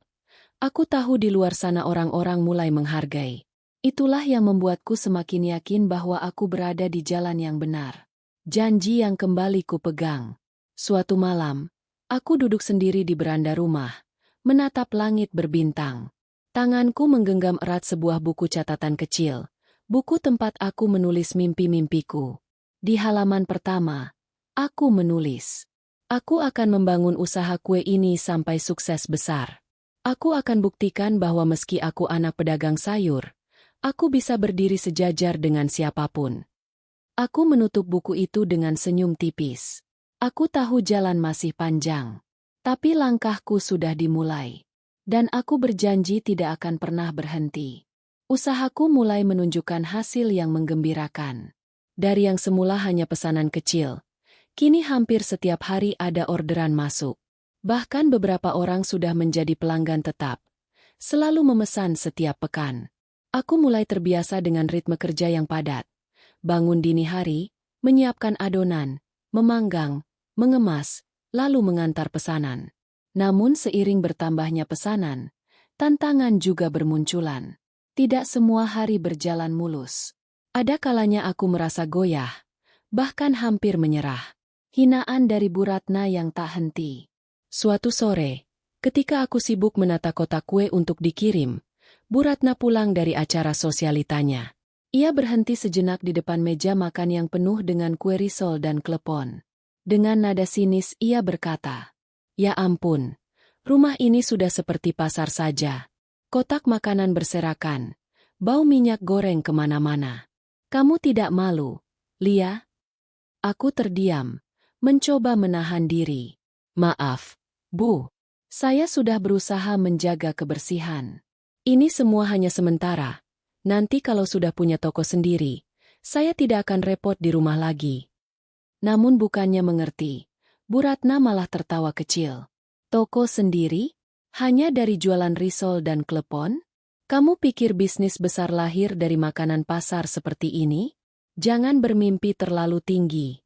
Aku tahu di luar sana orang-orang mulai menghargai. Itulah yang membuatku semakin yakin bahwa aku berada di jalan yang benar. Janji yang kembali kupegang. Suatu malam, aku duduk sendiri di beranda rumah, menatap langit berbintang. Tanganku menggenggam erat sebuah buku catatan kecil, buku tempat aku menulis mimpi-mimpiku. Di halaman pertama, aku menulis, "Aku akan membangun usaha kue ini sampai sukses besar. Aku akan buktikan bahwa meski aku anak pedagang sayur, aku bisa berdiri sejajar dengan siapapun." Aku menutup buku itu dengan senyum tipis. Aku tahu jalan masih panjang, tapi langkahku sudah dimulai. Dan aku berjanji tidak akan pernah berhenti. Usahaku mulai menunjukkan hasil yang menggembirakan. Dari yang semula hanya pesanan kecil, kini hampir setiap hari ada orderan masuk. Bahkan beberapa orang sudah menjadi pelanggan tetap, selalu memesan setiap pekan. Aku mulai terbiasa dengan ritme kerja yang padat. Bangun dini hari, menyiapkan adonan, memanggang, mengemas, lalu mengantar pesanan. Namun seiring bertambahnya pesanan, tantangan juga bermunculan. Tidak semua hari berjalan mulus. Ada kalanya aku merasa goyah, bahkan hampir menyerah. Hinaan dari Bu Ratna yang tak henti. Suatu sore, ketika aku sibuk menata kotak kue untuk dikirim, Bu Ratna pulang dari acara sosialitanya. Ia berhenti sejenak di depan meja makan yang penuh dengan kue risol dan klepon. Dengan nada sinis ia berkata, "Ya ampun, rumah ini sudah seperti pasar saja. Kotak makanan berserakan, bau minyak goreng kemana-mana. Kamu tidak malu, Lia? Aku terdiam, mencoba menahan diri. Maaf, Bu. Saya sudah berusaha menjaga kebersihan. Ini semua hanya sementara. Nanti kalau sudah punya toko sendiri, saya tidak akan repot di rumah lagi. Namun bukannya mengerti, Bu Ratna malah tertawa kecil. Toko sendiri? Hanya dari jualan risol dan klepon? Kamu pikir bisnis besar lahir dari makanan pasar seperti ini? Jangan bermimpi terlalu tinggi.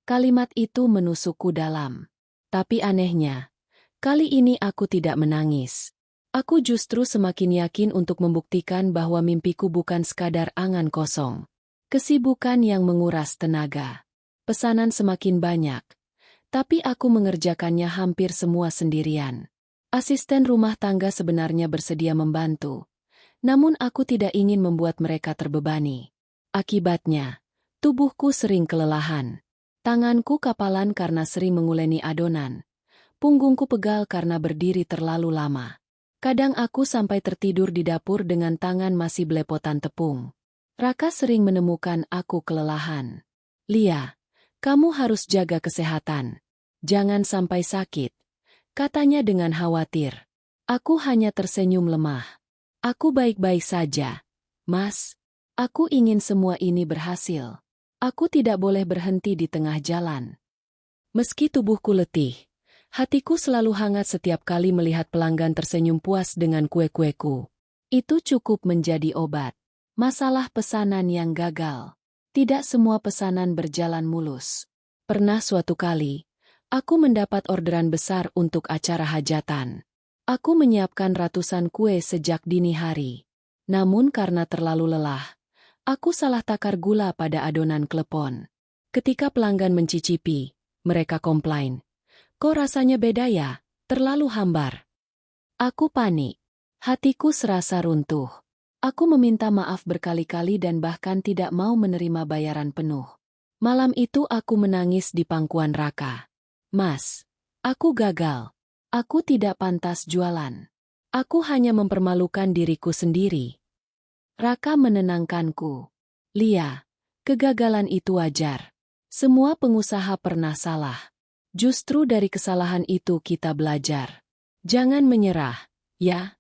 Kalimat itu menusukku dalam. Tapi anehnya, kali ini aku tidak menangis. Aku justru semakin yakin untuk membuktikan bahwa mimpiku bukan sekadar angan kosong. Kesibukan yang menguras tenaga. Pesanan semakin banyak. Tapi aku mengerjakannya hampir semua sendirian. Asisten rumah tangga sebenarnya bersedia membantu. Namun aku tidak ingin membuat mereka terbebani. Akibatnya, tubuhku sering kelelahan. Tanganku kapalan karena sering menguleni adonan. Punggungku pegal karena berdiri terlalu lama. Kadang aku sampai tertidur di dapur dengan tangan masih belepotan tepung. Raka sering menemukan aku kelelahan. Lia, kamu harus jaga kesehatan. Jangan sampai sakit. Katanya dengan khawatir. Aku hanya tersenyum lemah. Aku baik-baik saja. Mas, aku ingin semua ini berhasil. Aku tidak boleh berhenti di tengah jalan. Meski tubuhku letih, hatiku selalu hangat setiap kali melihat pelanggan tersenyum puas dengan kue-kueku. Itu cukup menjadi obat. Masalah pesanan yang gagal. Tidak semua pesanan berjalan mulus. Pernah suatu kali, aku mendapat orderan besar untuk acara hajatan. Aku menyiapkan ratusan kue sejak dini hari. Namun karena terlalu lelah, aku salah takar gula pada adonan klepon. Ketika pelanggan mencicipi, mereka komplain. Kok rasanya beda ya? Terlalu hambar. Aku panik. Hatiku serasa runtuh. Aku meminta maaf berkali-kali dan bahkan tidak mau menerima bayaran penuh. Malam itu aku menangis di pangkuan Raka. Mas, aku gagal. Aku tidak pantas jualan. Aku hanya mempermalukan diriku sendiri. Raka menenangkanku. Lia, kegagalan itu wajar. Semua pengusaha pernah salah. Justru dari kesalahan itu kita belajar. Jangan menyerah, ya?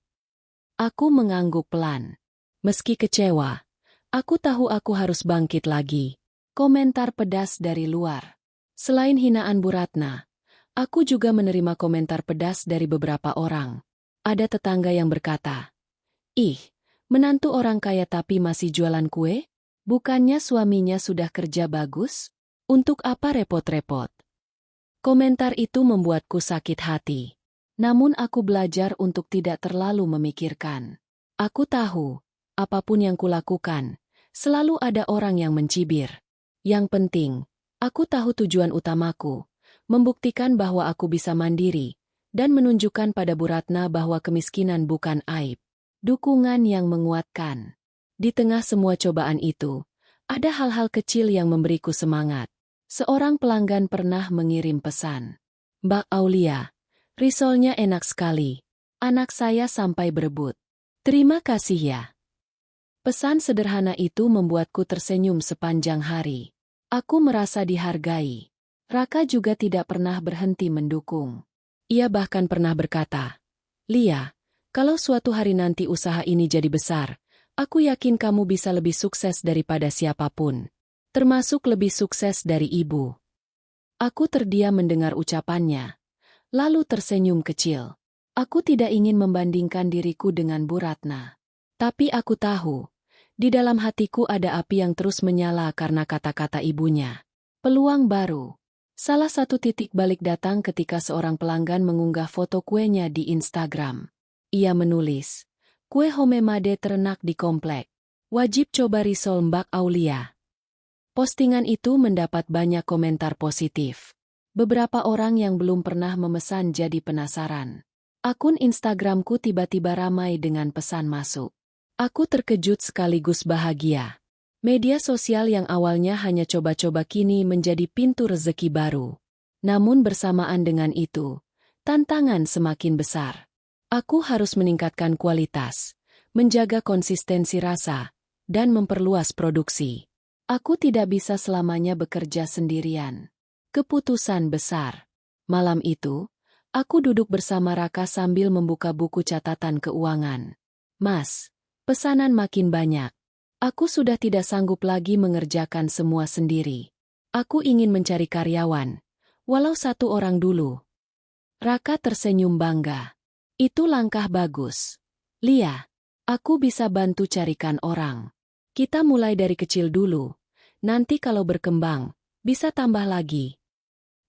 Aku mengangguk pelan. Meski kecewa, aku tahu aku harus bangkit lagi. Komentar pedas dari luar. Selain hinaan Bu Ratna, aku juga menerima komentar pedas dari beberapa orang. Ada tetangga yang berkata, "Ih, menantu orang kaya tapi masih jualan kue? Bukannya suaminya sudah kerja bagus? Untuk apa repot-repot?" Komentar itu membuatku sakit hati. Namun aku belajar untuk tidak terlalu memikirkan. Aku tahu, apapun yang kulakukan, selalu ada orang yang mencibir. Yang penting, aku tahu tujuan utamaku, membuktikan bahwa aku bisa mandiri, dan menunjukkan pada Bu Ratna bahwa kemiskinan bukan aib. Dukungan yang menguatkan. Di tengah semua cobaan itu, ada hal-hal kecil yang memberiku semangat. Seorang pelanggan pernah mengirim pesan. "Mbak Aulia, risolnya enak sekali. Anak saya sampai berebut. Terima kasih ya." Pesan sederhana itu membuatku tersenyum sepanjang hari. Aku merasa dihargai. Raka juga tidak pernah berhenti mendukung. Ia bahkan pernah berkata, "Lia, kalau suatu hari nanti usaha ini jadi besar, aku yakin kamu bisa lebih sukses daripada siapapun. Termasuk lebih sukses dari ibu." Aku terdiam mendengar ucapannya, lalu tersenyum kecil. Aku tidak ingin membandingkan diriku dengan Bu Ratna. Tapi aku tahu, di dalam hatiku ada api yang terus menyala karena kata-kata ibunya. Peluang baru. Salah satu titik balik datang ketika seorang pelanggan mengunggah foto kuenya di Instagram. Ia menulis, "Kue homemade terenak di komplek. Wajib coba risol Mbak Aulia." Postingan itu mendapat banyak komentar positif. Beberapa orang yang belum pernah memesan jadi penasaran. Akun Instagramku tiba-tiba ramai dengan pesan masuk. Aku terkejut sekaligus bahagia. Media sosial yang awalnya hanya coba-coba kini menjadi pintu rezeki baru. Namun bersamaan dengan itu, tantangan semakin besar. Aku harus meningkatkan kualitas, menjaga konsistensi rasa, dan memperluas produksi. Aku tidak bisa selamanya bekerja sendirian. Keputusan besar. Malam itu, aku duduk bersama Raka sambil membuka buku catatan keuangan. Mas, pesanan makin banyak. Aku sudah tidak sanggup lagi mengerjakan semua sendiri. Aku ingin mencari karyawan, walau satu orang dulu. Raka tersenyum bangga. Itu langkah bagus. Lia, aku bisa bantu carikan orang. Kita mulai dari kecil dulu. Nanti kalau berkembang, bisa tambah lagi.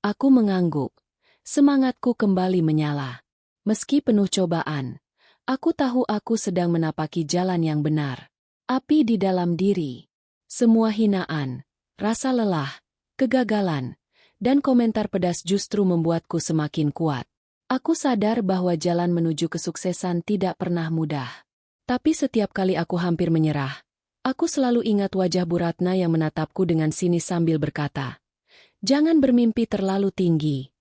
Aku mengangguk. Semangatku kembali menyala. Meski penuh cobaan, aku tahu aku sedang menapaki jalan yang benar. Api di dalam diri. Semua hinaan, rasa lelah, kegagalan, dan komentar pedas justru membuatku semakin kuat. Aku sadar bahwa jalan menuju kesuksesan tidak pernah mudah. Tapi setiap kali aku hampir menyerah, aku selalu ingat wajah Bu Ratna yang menatapku dengan sinis sambil berkata, "Jangan bermimpi terlalu tinggi."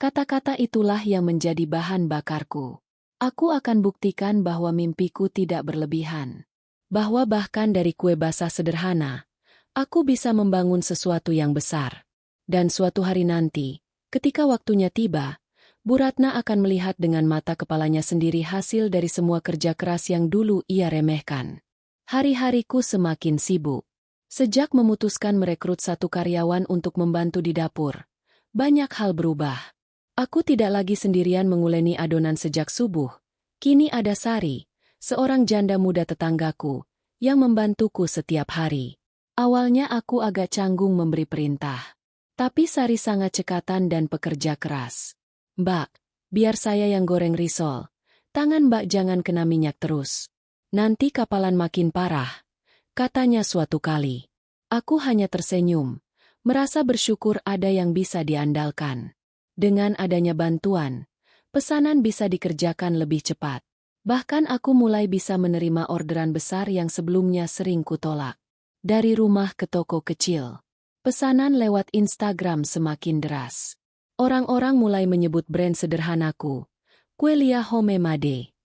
Kata-kata itulah yang menjadi bahan bakarku. Aku akan buktikan bahwa mimpiku tidak berlebihan. Bahwa bahkan dari kue basah sederhana, aku bisa membangun sesuatu yang besar. Dan suatu hari nanti, ketika waktunya tiba, Bu Ratna akan melihat dengan mata kepalanya sendiri hasil dari semua kerja keras yang dulu ia remehkan. Hari-hariku semakin sibuk. Sejak memutuskan merekrut satu karyawan untuk membantu di dapur, banyak hal berubah. Aku tidak lagi sendirian menguleni adonan sejak subuh. Kini ada Sari, seorang janda muda tetanggaku, yang membantuku setiap hari. Awalnya aku agak canggung memberi perintah. Tapi Sari sangat cekatan dan pekerja keras. "Mbak, biar saya yang goreng risol. Tangan Mbak jangan kena minyak terus. Nanti kapalan makin parah," katanya suatu kali. Aku hanya tersenyum, merasa bersyukur ada yang bisa diandalkan. Dengan adanya bantuan, pesanan bisa dikerjakan lebih cepat. Bahkan aku mulai bisa menerima orderan besar yang sebelumnya sering kutolak. Dari rumah ke toko kecil, pesanan lewat Instagram semakin deras. Orang-orang mulai menyebut brand sederhanaku, Kue Lia Homemade.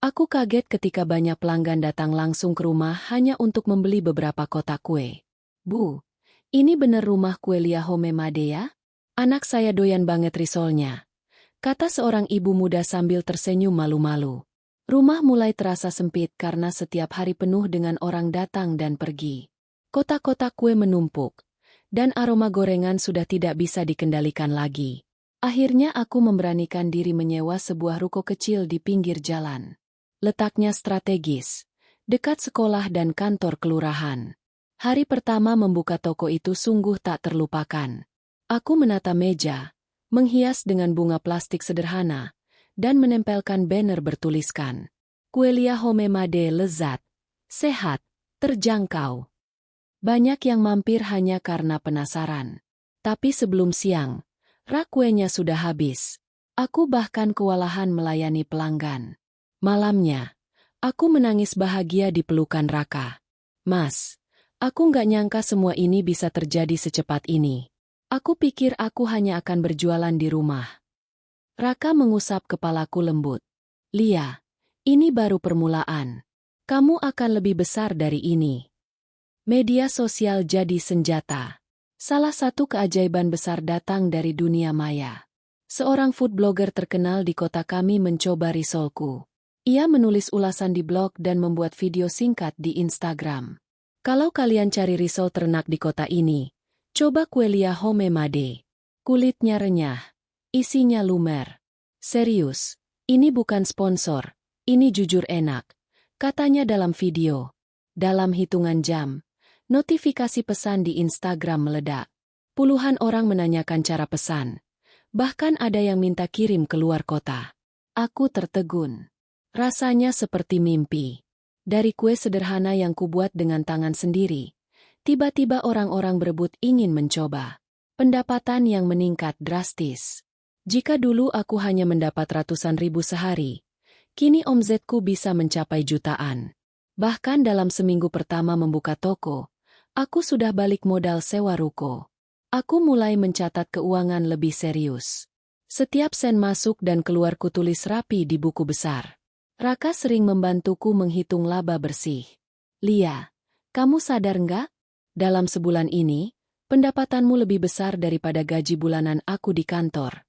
Aku kaget ketika banyak pelanggan datang langsung ke rumah hanya untuk membeli beberapa kotak kue. "Bu, ini bener rumah Kue Lia Homemade ya? Anak saya doyan banget risolnya," kata seorang ibu muda sambil tersenyum malu-malu. Rumah mulai terasa sempit karena setiap hari penuh dengan orang datang dan pergi. Kotak-kotak kue menumpuk, dan aroma gorengan sudah tidak bisa dikendalikan lagi. Akhirnya aku memberanikan diri menyewa sebuah ruko kecil di pinggir jalan. Letaknya strategis, dekat sekolah dan kantor kelurahan. Hari pertama membuka toko itu sungguh tak terlupakan. Aku menata meja, menghias dengan bunga plastik sederhana, dan menempelkan banner bertuliskan, "Kue Lia Homemade lezat, sehat, terjangkau." Banyak yang mampir hanya karena penasaran. Tapi sebelum siang, rak kuenya sudah habis. Aku bahkan kewalahan melayani pelanggan. Malamnya, aku menangis bahagia di pelukan Raka. "Mas, aku nggak nyangka semua ini bisa terjadi secepat ini. Aku pikir aku hanya akan berjualan di rumah." Raka mengusap kepalaku lembut. "Lia, ini baru permulaan. Kamu akan lebih besar dari ini." Media sosial jadi senjata. Salah satu keajaiban besar datang dari dunia maya. Seorang food blogger terkenal di kota kami mencoba risolku. Ia menulis ulasan di blog dan membuat video singkat di Instagram. "Kalau kalian cari risol ternak di kota ini, coba Kue Lia Homemade. Kulitnya renyah, isinya lumer. Serius, ini bukan sponsor, ini jujur enak," katanya dalam video. Dalam hitungan jam, notifikasi pesan di Instagram meledak. Puluhan orang menanyakan cara pesan. Bahkan ada yang minta kirim keluar kota. Aku tertegun. Rasanya seperti mimpi. Dari kue sederhana yang kubuat dengan tangan sendiri, tiba-tiba orang-orang berebut ingin mencoba. Pendapatan yang meningkat drastis. Jika dulu aku hanya mendapat ratusan ribu sehari, kini omzetku bisa mencapai jutaan. Bahkan dalam seminggu pertama membuka toko, aku sudah balik modal sewa ruko. Aku mulai mencatat keuangan lebih serius. Setiap sen masuk dan keluar kutulis rapi di buku besar. Raka sering membantuku menghitung laba bersih. "Lia, kamu sadar nggak? Dalam sebulan ini, pendapatanmu lebih besar daripada gaji bulanan aku di kantor,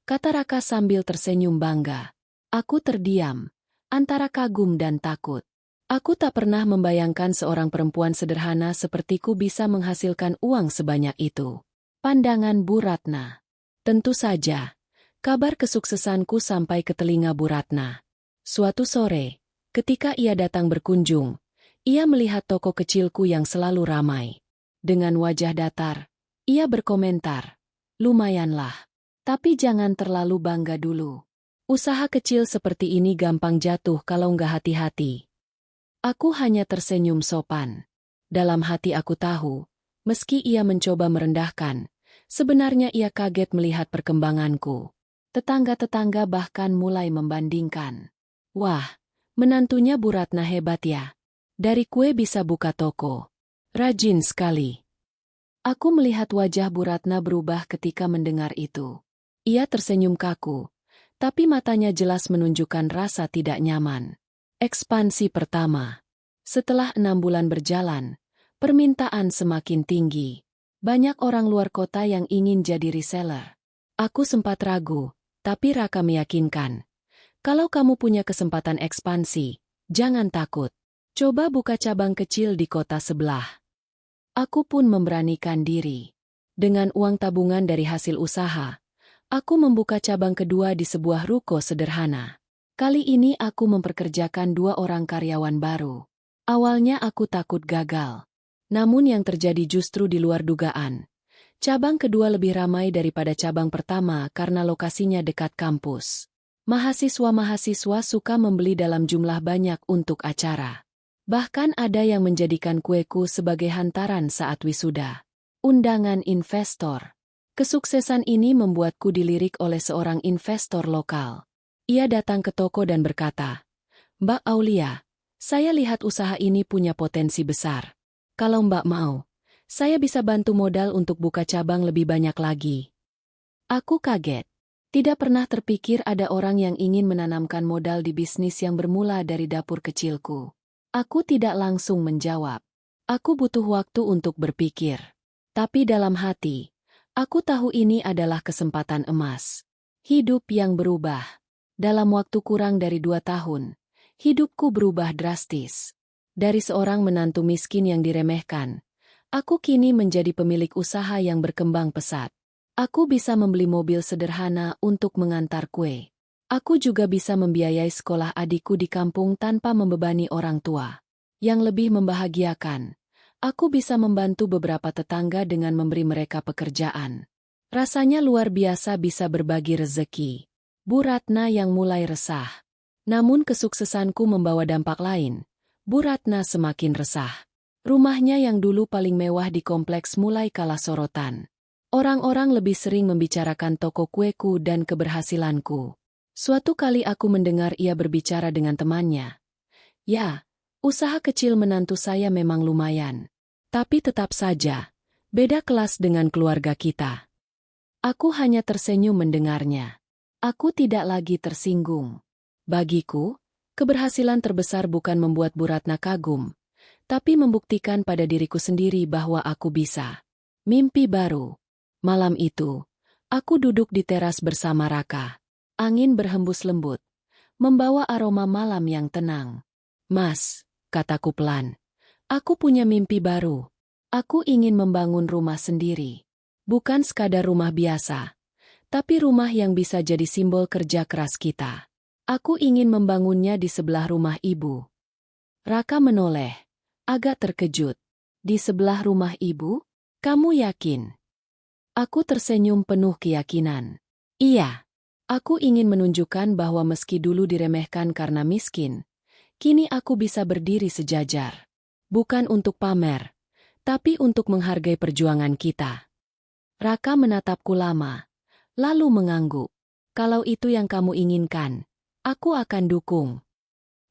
kata Raka sambil tersenyum bangga. Aku terdiam, antara kagum dan takut. Aku tak pernah membayangkan seorang perempuan sederhana sepertiku bisa menghasilkan uang sebanyak itu. Pandangan Bu Ratna. Tentu saja, kabar kesuksesanku sampai ke telinga Bu Ratna. Suatu sore, ketika ia datang berkunjung, ia melihat toko kecilku yang selalu ramai. Dengan wajah datar, ia berkomentar, "Lumayanlah. Tapi jangan terlalu bangga dulu. Usaha kecil seperti ini gampang jatuh kalau nggak hati-hati." Aku hanya tersenyum sopan. Dalam hati aku tahu, meski ia mencoba merendahkan, sebenarnya ia kaget melihat perkembanganku. Tetangga-tetangga bahkan mulai membandingkan. Wah, menantunya Bu Ratna hebat ya. Dari kue bisa buka toko. Rajin sekali. Aku melihat wajah Bu Ratna berubah ketika mendengar itu. Ia tersenyum kaku, tapi matanya jelas menunjukkan rasa tidak nyaman. Ekspansi pertama. Setelah 6 bulan berjalan, permintaan semakin tinggi. Banyak orang luar kota yang ingin jadi reseller. Aku sempat ragu, tapi Raka meyakinkan. Kalau kamu punya kesempatan ekspansi, jangan takut. Coba buka cabang kecil di kota sebelah. Aku pun memberanikan diri. Dengan uang tabungan dari hasil usaha, aku membuka cabang kedua di sebuah ruko sederhana. Kali ini aku memperkerjakan 2 orang karyawan baru. Awalnya aku takut gagal. Namun yang terjadi justru di luar dugaan. Cabang kedua lebih ramai daripada cabang pertama karena lokasinya dekat kampus. Mahasiswa-mahasiswa suka membeli dalam jumlah banyak untuk acara. Bahkan ada yang menjadikan kueku sebagai hantaran saat wisuda. Undangan investor. Kesuksesan ini membuatku dilirik oleh seorang investor lokal. Ia datang ke toko dan berkata, "Mbak Aulia, saya lihat usaha ini punya potensi besar. Kalau Mbak mau, saya bisa bantu modal untuk buka cabang lebih banyak lagi." Aku kaget. Tidak pernah terpikir ada orang yang ingin menanamkan modal di bisnis yang bermula dari dapur kecilku. Aku tidak langsung menjawab. Aku butuh waktu untuk berpikir. Tapi dalam hati, aku tahu ini adalah kesempatan emas. Hidup yang berubah. Dalam waktu kurang dari 2 tahun, hidupku berubah drastis. Dari seorang menantu miskin yang diremehkan, aku kini menjadi pemilik usaha yang berkembang pesat. Aku bisa membeli mobil sederhana untuk mengantar kue. Aku juga bisa membiayai sekolah adikku di kampung tanpa membebani orang tua. Yang lebih membahagiakan, aku bisa membantu beberapa tetangga dengan memberi mereka pekerjaan. Rasanya luar biasa bisa berbagi rezeki. Bu Ratna yang mulai resah. Namun kesuksesanku membawa dampak lain. Bu Ratna semakin resah. Rumahnya yang dulu paling mewah di kompleks mulai kalah sorotan. Orang-orang lebih sering membicarakan toko kueku dan keberhasilanku. Suatu kali aku mendengar ia berbicara dengan temannya. "Ya, usaha kecil menantu saya memang lumayan. Tapi tetap saja, beda kelas dengan keluarga kita." Aku hanya tersenyum mendengarnya. Aku tidak lagi tersinggung. Bagiku, keberhasilan terbesar bukan membuat Bu Ratna kagum, tapi membuktikan pada diriku sendiri bahwa aku bisa. Mimpi baru. Malam itu, aku duduk di teras bersama Raka. Angin berhembus lembut, membawa aroma malam yang tenang. "Mas," kataku pelan, "aku punya mimpi baru. Aku ingin membangun rumah sendiri. Bukan sekadar rumah biasa, tapi rumah yang bisa jadi simbol kerja keras kita. Aku ingin membangunnya di sebelah rumah ibu." Raka menoleh, agak terkejut. "Di sebelah rumah ibu? Kamu yakin?" Aku tersenyum penuh keyakinan. "Iya. Aku ingin menunjukkan bahwa meski dulu diremehkan karena miskin, kini aku bisa berdiri sejajar. Bukan untuk pamer, tapi untuk menghargai perjuangan kita." Raka menatapku lama, lalu mengangguk. "Kalau itu yang kamu inginkan, aku akan dukung."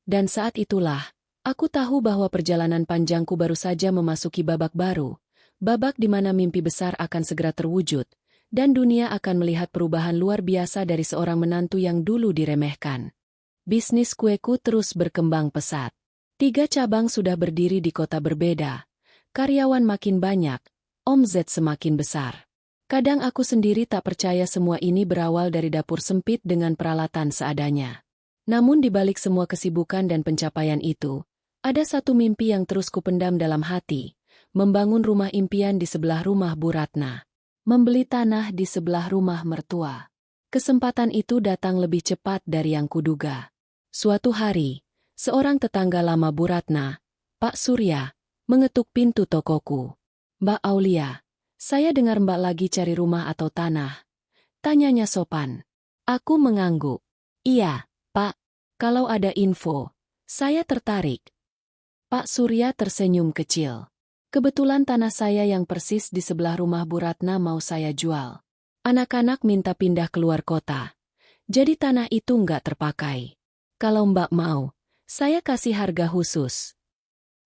Dan saat itulah, aku tahu bahwa perjalanan panjangku baru saja memasuki babak baru. Babak di mana mimpi besar akan segera terwujud, dan dunia akan melihat perubahan luar biasa dari seorang menantu yang dulu diremehkan. Bisnis kueku terus berkembang pesat. 3 cabang sudah berdiri di kota berbeda, karyawan makin banyak, omzet semakin besar. Kadang aku sendiri tak percaya semua ini berawal dari dapur sempit dengan peralatan seadanya. Namun di balik semua kesibukan dan pencapaian itu, ada satu mimpi yang terus kupendam dalam hati, membangun rumah impian di sebelah rumah Bu Ratna. Membeli tanah di sebelah rumah mertua. Kesempatan itu datang lebih cepat dari yang kuduga. Suatu hari, seorang tetangga lama Bu Ratna, Pak Surya, mengetuk pintu tokoku. "Mbak Aulia, saya dengar Mbak lagi cari rumah atau tanah?" Tanyanya sopan. Aku mengangguk. "Iya, Pak. Kalau ada info, saya tertarik." Pak Surya tersenyum kecil. "Kebetulan tanah saya yang persis di sebelah rumah Bu Ratna mau saya jual. Anak-anak minta pindah keluar kota. Jadi tanah itu nggak terpakai. Kalau Mbak mau, saya kasih harga khusus."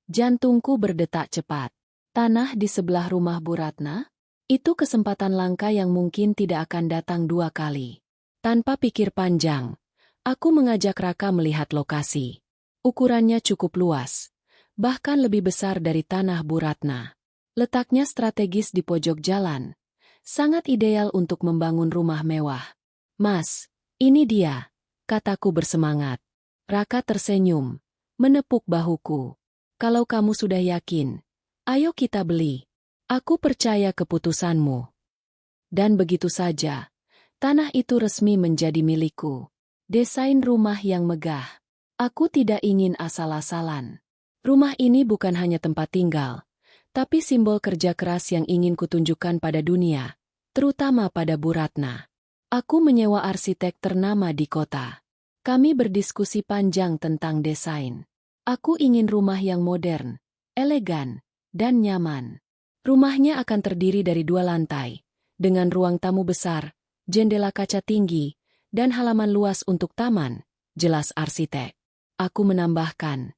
Jantungku berdetak cepat. Tanah di sebelah rumah Bu Ratna? Itu kesempatan langka yang mungkin tidak akan datang dua kali. Tanpa pikir panjang, aku mengajak Raka melihat lokasi. Ukurannya cukup luas, bahkan lebih besar dari tanah Bu Ratna. Letaknya strategis di pojok jalan, sangat ideal untuk membangun rumah mewah. "Mas, ini dia," kataku bersemangat. Raka tersenyum, menepuk bahuku. "Kalau kamu sudah yakin, ayo kita beli. Aku percaya keputusanmu." Dan begitu saja, tanah itu resmi menjadi milikku. Desain rumah yang megah. Aku tidak ingin asal-asalan. Rumah ini bukan hanya tempat tinggal, tapi simbol kerja keras yang ingin kutunjukkan pada dunia, terutama pada Bu Ratna. Aku menyewa arsitek ternama di kota. Kami berdiskusi panjang tentang desain. Aku ingin rumah yang modern, elegan, dan nyaman. Rumahnya akan terdiri dari 2 lantai, dengan ruang tamu besar, jendela kaca tinggi, dan halaman luas untuk taman, jelas arsitek. Aku menambahkan,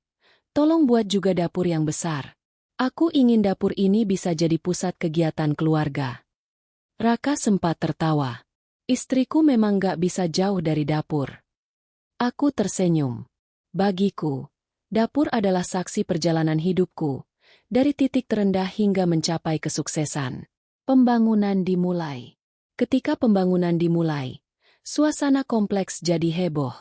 "Tolong buat juga dapur yang besar. Aku ingin dapur ini bisa jadi pusat kegiatan keluarga." Raka sempat tertawa. "Istriku memang gak bisa jauh dari dapur." Aku tersenyum. Bagiku, dapur adalah saksi perjalanan hidupku, dari titik terendah hingga mencapai kesuksesan. Pembangunan dimulai. Ketika pembangunan dimulai, suasana kompleks jadi heboh.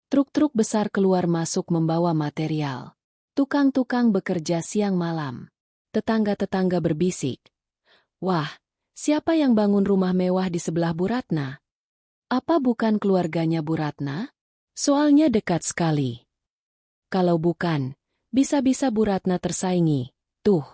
Truk-truk besar keluar masuk membawa material. Tukang-tukang bekerja siang malam. Tetangga-tetangga berbisik, "Wah, siapa yang bangun rumah mewah di sebelah Bu Ratna? Apa bukan keluarganya Bu Ratna? Soalnya dekat sekali. Kalau bukan, bisa-bisa Bu Ratna tersaingi. Tuh."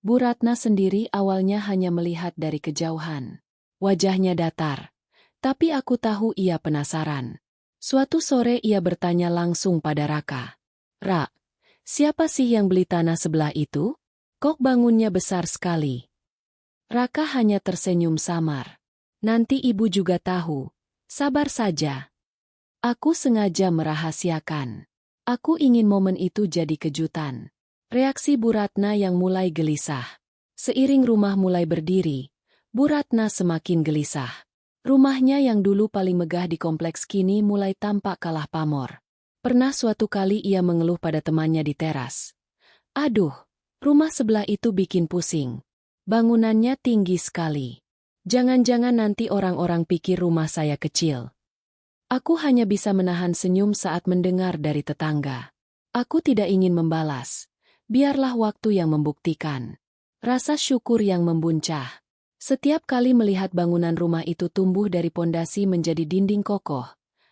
Bu Ratna sendiri awalnya hanya melihat dari kejauhan. Wajahnya datar. Tapi aku tahu ia penasaran. Suatu sore ia bertanya langsung pada Raka. "Rak, siapa sih yang beli tanah sebelah itu? Kok bangunnya besar sekali?" Raka hanya tersenyum samar. "Nanti ibu juga tahu. Sabar saja." Aku sengaja merahasiakan. Aku ingin momen itu jadi kejutan. Reaksi Bu Ratna yang mulai gelisah. Seiring rumah mulai berdiri, Bu Ratna semakin gelisah. Rumahnya yang dulu paling megah di kompleks kini mulai tampak kalah pamor. Pernah suatu kali ia mengeluh pada temannya di teras. "Aduh, rumah sebelah itu bikin pusing. Bangunannya tinggi sekali. Jangan-jangan nanti orang-orang pikir rumah saya kecil." Aku hanya bisa menahan senyum saat mendengar dari tetangga. Aku tidak ingin membalas. Biarlah waktu yang membuktikan. Rasa syukur yang membuncah. Setiap kali melihat bangunan rumah itu tumbuh dari pondasi menjadi dinding kokoh,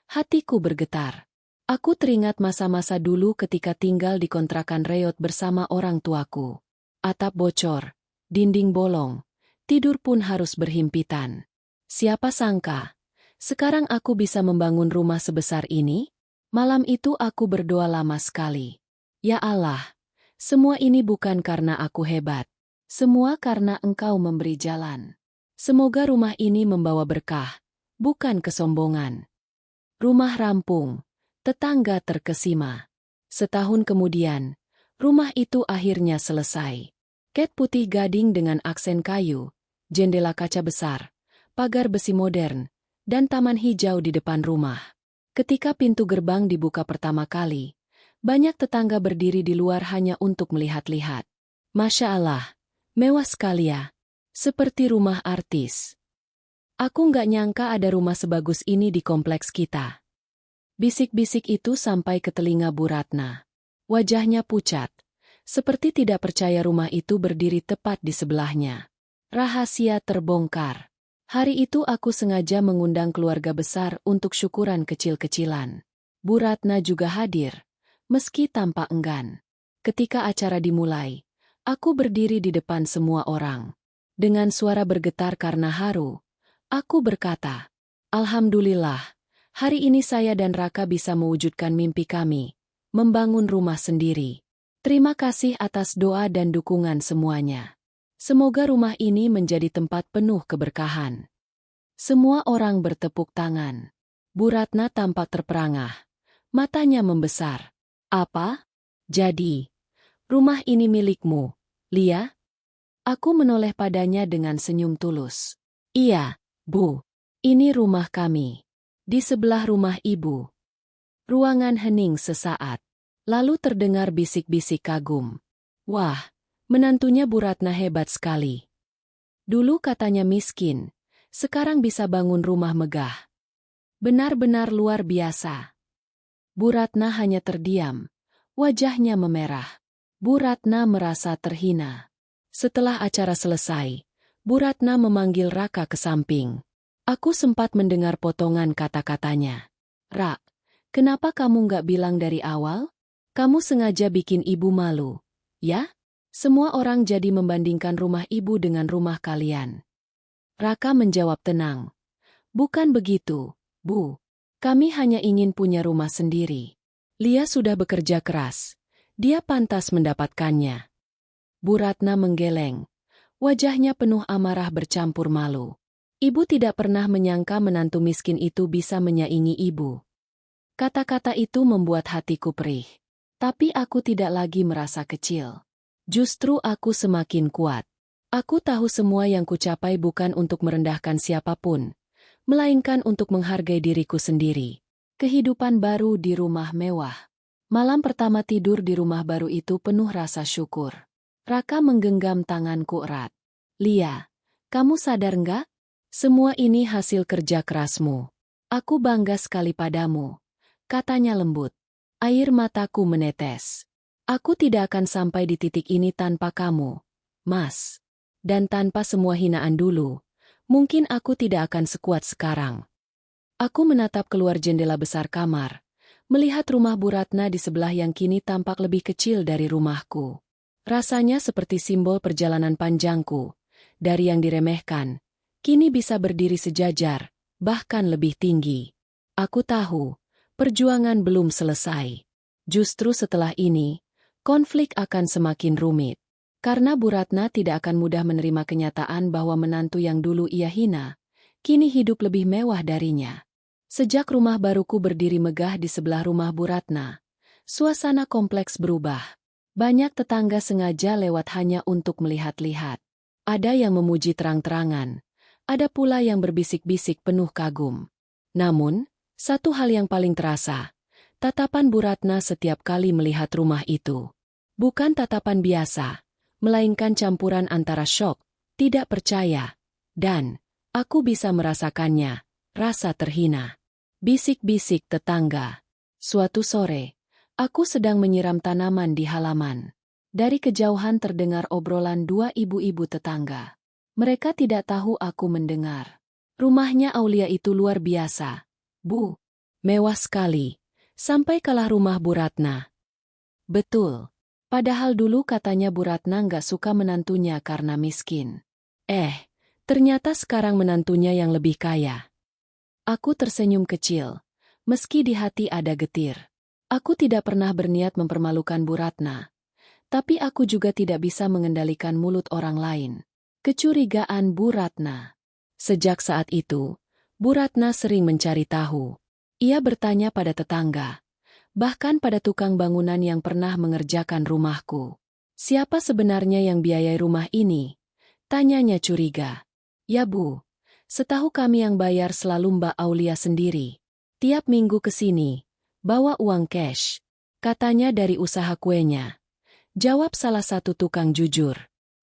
hatiku bergetar. Aku teringat masa-masa dulu ketika tinggal di kontrakan reot bersama orang tuaku. Atap bocor, dinding bolong, tidur pun harus berhimpitan. Siapa sangka sekarang aku bisa membangun rumah sebesar ini? Malam itu aku berdoa lama sekali. Ya Allah, semua ini bukan karena aku hebat. Semua karena Engkau memberi jalan. Semoga rumah ini membawa berkah, bukan kesombongan. Rumah rampung, tetangga terkesima. Setahun kemudian, rumah itu akhirnya selesai. Cat putih gading dengan aksen kayu, jendela kaca besar, pagar besi modern, dan taman hijau di depan rumah. Ketika pintu gerbang dibuka pertama kali, banyak tetangga berdiri di luar hanya untuk melihat-lihat. Masya Allah, mewah sekali ya. Seperti rumah artis. Aku nggak nyangka ada rumah sebagus ini di kompleks kita. Bisik-bisik itu sampai ke telinga Bu Ratna. Wajahnya pucat, seperti tidak percaya rumah itu berdiri tepat di sebelahnya. Rahasia terbongkar. Hari itu aku sengaja mengundang keluarga besar untuk syukuran kecil-kecilan. Bu Ratna juga hadir, meski tampak enggan. Ketika acara dimulai, aku berdiri di depan semua orang. Dengan suara bergetar karena haru, aku berkata, "Alhamdulillah, hari ini saya dan Raka bisa mewujudkan mimpi kami, membangun rumah sendiri. Terima kasih atas doa dan dukungan semuanya. Semoga rumah ini menjadi tempat penuh keberkahan." Semua orang bertepuk tangan. Bu Ratna tampak terperangah. Matanya membesar. "Apa? Jadi, rumah ini milikmu, Lia?" Aku menoleh padanya dengan senyum tulus. "Iya, Bu. Ini rumah kami. Di sebelah rumah Ibu." Ruangan hening sesaat. Lalu terdengar bisik-bisik kagum. "Wah, menantunya Bu Ratna hebat sekali. Dulu katanya miskin, sekarang bisa bangun rumah megah. Benar-benar luar biasa." Bu Ratna hanya terdiam. Wajahnya memerah. Bu Ratna merasa terhina. Setelah acara selesai, Bu Ratna memanggil Raka ke samping. Aku sempat mendengar potongan kata-katanya. "Rak, kenapa kamu nggak bilang dari awal? Kamu sengaja bikin ibu malu, ya? Semua orang jadi membandingkan rumah ibu dengan rumah kalian." Raka menjawab tenang. "Bukan begitu, Bu. Kami hanya ingin punya rumah sendiri. Lia sudah bekerja keras. Dia pantas mendapatkannya." Bu Ratna menggeleng. Wajahnya penuh amarah bercampur malu. Ibu tidak pernah menyangka menantu miskin itu bisa menyaingi ibu. Kata-kata itu membuat hatiku perih. Tapi aku tidak lagi merasa kecil. Justru aku semakin kuat. Aku tahu semua yang kucapai bukan untuk merendahkan siapapun, melainkan untuk menghargai diriku sendiri. Kehidupan baru di rumah mewah. Malam pertama tidur di rumah baru itu penuh rasa syukur. Raka menggenggam tanganku erat. "Lia, kamu sadar nggak? Semua ini hasil kerja kerasmu. Aku bangga sekali padamu," katanya lembut. Air mataku menetes. "Aku tidak akan sampai di titik ini tanpa kamu, Mas. Dan tanpa semua hinaan dulu, mungkin aku tidak akan sekuat sekarang." Aku menatap keluar jendela besar kamar, melihat rumah Bu Ratna di sebelah yang kini tampak lebih kecil dari rumahku. Rasanya seperti simbol perjalanan panjangku. Dari yang diremehkan, kini bisa berdiri sejajar, bahkan lebih tinggi. Aku tahu, perjuangan belum selesai. Justru setelah ini, konflik akan semakin rumit. Karena Bu Ratna tidak akan mudah menerima kenyataan bahwa menantu yang dulu ia hina, kini hidup lebih mewah darinya. Sejak rumah baruku berdiri megah di sebelah rumah Bu Ratna, suasana kompleks berubah. Banyak tetangga sengaja lewat hanya untuk melihat-lihat. Ada yang memuji terang-terangan, ada pula yang berbisik-bisik penuh kagum. Namun, satu hal yang paling terasa, tatapan Bu Ratna setiap kali melihat rumah itu. Bukan tatapan biasa, melainkan campuran antara syok, tidak percaya, dan aku bisa merasakannya, rasa terhina. Bisik-bisik tetangga. Suatu sore, aku sedang menyiram tanaman di halaman. Dari kejauhan terdengar obrolan dua ibu-ibu tetangga. Mereka tidak tahu aku mendengar. "Rumahnya Aulia itu luar biasa, Bu. Mewah sekali. Sampai kalah rumah Bu Ratna." "Betul. Padahal dulu katanya Bu Ratna nggak suka menantunya karena miskin. Ternyata sekarang menantunya yang lebih kaya." Aku tersenyum kecil. Meski di hati ada getir. Aku tidak pernah berniat mempermalukan Bu Ratna. Tapi aku juga tidak bisa mengendalikan mulut orang lain. Kecurigaan Bu Ratna. Sejak saat itu, Bu Ratna sering mencari tahu. Ia bertanya pada tetangga. Bahkan pada tukang bangunan yang pernah mengerjakan rumahku. "Siapa sebenarnya yang biayai rumah ini?" tanyanya curiga. "Ya Bu, setahu kami yang bayar selalu Mbak Aulia sendiri. Tiap minggu ke sini, bawa uang cash," katanya dari usaha kuenya. Jawab salah satu tukang jujur.